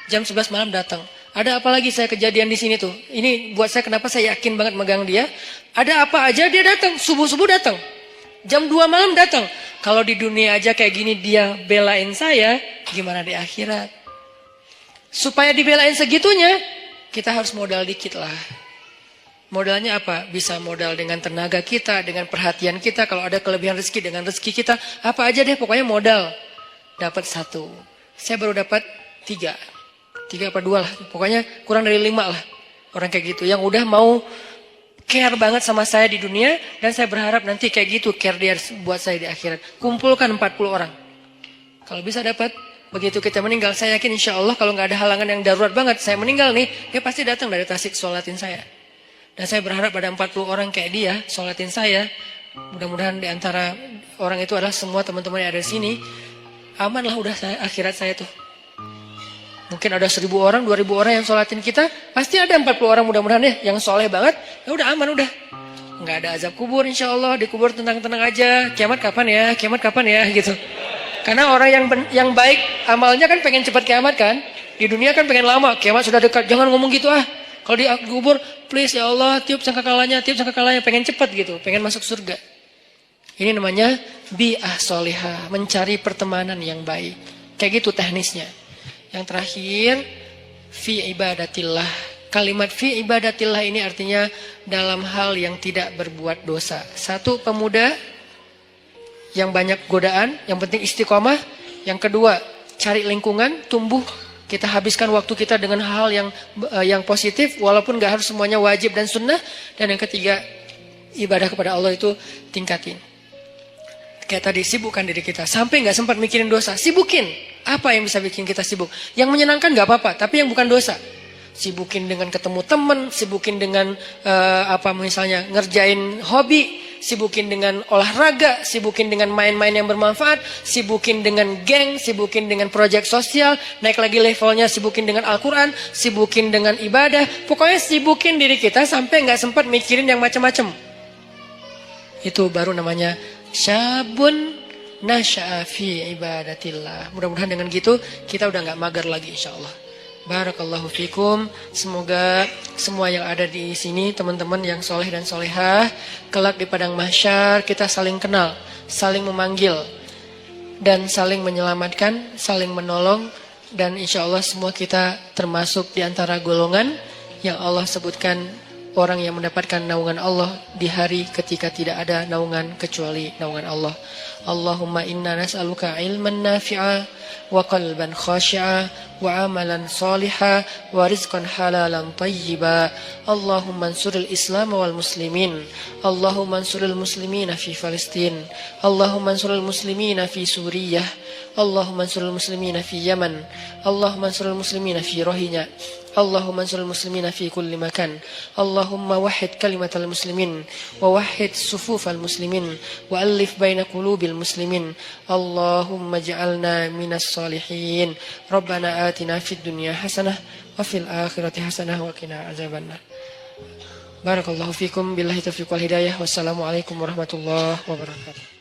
Jam 11 malam datang. Ada apa lagi saya kejadian di sini tuh. Ini buat saya kenapa saya yakin banget megang dia. Ada apa aja dia datang. Subuh-subuh datang. Jam 2 malam datang. Kalau di dunia aja kayak gini dia belain saya. Gimana di akhirat? Supaya dibelain segitunya. Kita harus modal dikit lah. Modalnya apa? Bisa modal dengan tenaga kita. Dengan perhatian kita. Kalau ada kelebihan rezeki dengan rezeki kita. Apa aja deh pokoknya modal. Dapat 1. Saya baru dapat 3 apa 2 lah. Pokoknya kurang dari 5 lah. Orang kayak gitu. Yang udah mau care banget sama saya di dunia. Dan saya berharap nanti kayak gitu care dia buat saya di akhirat. Kumpulkan 40 orang. Kalau bisa dapat. Begitu kita meninggal. Saya yakin insya Allah kalau gak ada halangan yang darurat banget. Saya meninggal nih. Dia pasti datang dari Tasik sholatin saya. Dan saya berharap ada 40 orang kayak dia. Sholatin saya. Mudah-mudahan di antara orang itu adalah semua teman-teman yang ada di sini. Aman lah udah akhirat saya tuh. Mungkin ada 1000 orang, 2000 orang yang sholatin kita. Pasti ada 40 orang mudah-mudahan ya. Yang soleh banget. Ya udah aman udah. Nggak ada azab kubur insya Allah. Dikubur tenang-tenang aja. Kiamat kapan ya gitu. Karena orang yang baik amalnya kan pengen cepat kiamat kan. Di dunia kan pengen lama. Kiamat sudah dekat. Jangan ngomong gitu ah. Kalau dikubur please ya Allah. Tiup sangkakalanya. Pengen cepat gitu. Pengen masuk surga. Ini namanya bi'ah solihah. Mencari pertemanan yang baik. Kayak gitu teknisnya. Yang terakhir, fi ibadatillah. Kalimat fi ibadatillah ini artinya dalam hal yang tidak berbuat dosa. 1, pemuda yang banyak godaan, yang penting istiqomah. Yang kedua, cari lingkungan, tumbuh. Kita habiskan waktu kita dengan hal yang positif, walaupun gak harus semuanya wajib dan sunnah. Dan yang ketiga, ibadah kepada Allah itu tingkatin. Kayak tadi, sibukkan diri kita. Sampai gak sempat mikirin dosa, sibukin. Apa yang bisa bikin kita sibuk? Yang menyenangkan gak apa-apa, tapi yang bukan dosa. Sibukin dengan ketemu teman, sibukin dengan misalnya ngerjain hobi, sibukin dengan olahraga, sibukin dengan main-main yang bermanfaat, sibukin dengan geng, sibukin dengan proyek sosial, naik lagi levelnya sibukin dengan Al-Quran, sibukin dengan ibadah. Pokoknya sibukin diri kita sampai nggak sempat mikirin yang macam-macam. Itu baru namanya syabun nasya'a fi ibadatillah. Mudah-mudahan dengan gitu kita udah nggak mager lagi insyaallah. Barakallahu fikum. Semoga semua yang ada di sini, teman-teman yang soleh dan solehah, kelak di padang mahsyar kita saling kenal, saling memanggil, dan saling menyelamatkan, saling menolong. Dan insya Allah semua kita termasuk di antara golongan yang Allah sebutkan orang yang mendapatkan naungan Allah di hari ketika tidak ada naungan kecuali naungan Allah. Allahumma inna nas'aluka ilman nafi'a wa qalban khashi'a wa amalan saliha wa rizqan halalan tayyiba. Allahumma ansuril Islam wal muslimin. Allahumma ansuril muslimina fi Palestin. Allahumma ansuril muslimina fi Suriah. Allahumma ansuril muslimina fi Yaman. Allahumma ansuril muslimina fi Rohingya. Allahumma ansuril muslimina fi kulli makan. Allahumma wahhid kalimatal muslimin wa wahhid sufufal muslimin wa alif baina qulubil muslimin. Allahumma ja'alna minas salihin. Rabbana atina fid dunya hasanah wa fil akhirati hasanah wa qina azabannar. Barakallahu fikum, billahi taufiq wal hidayah. Wassalamualaikum warahmatullahi wabarakatuh.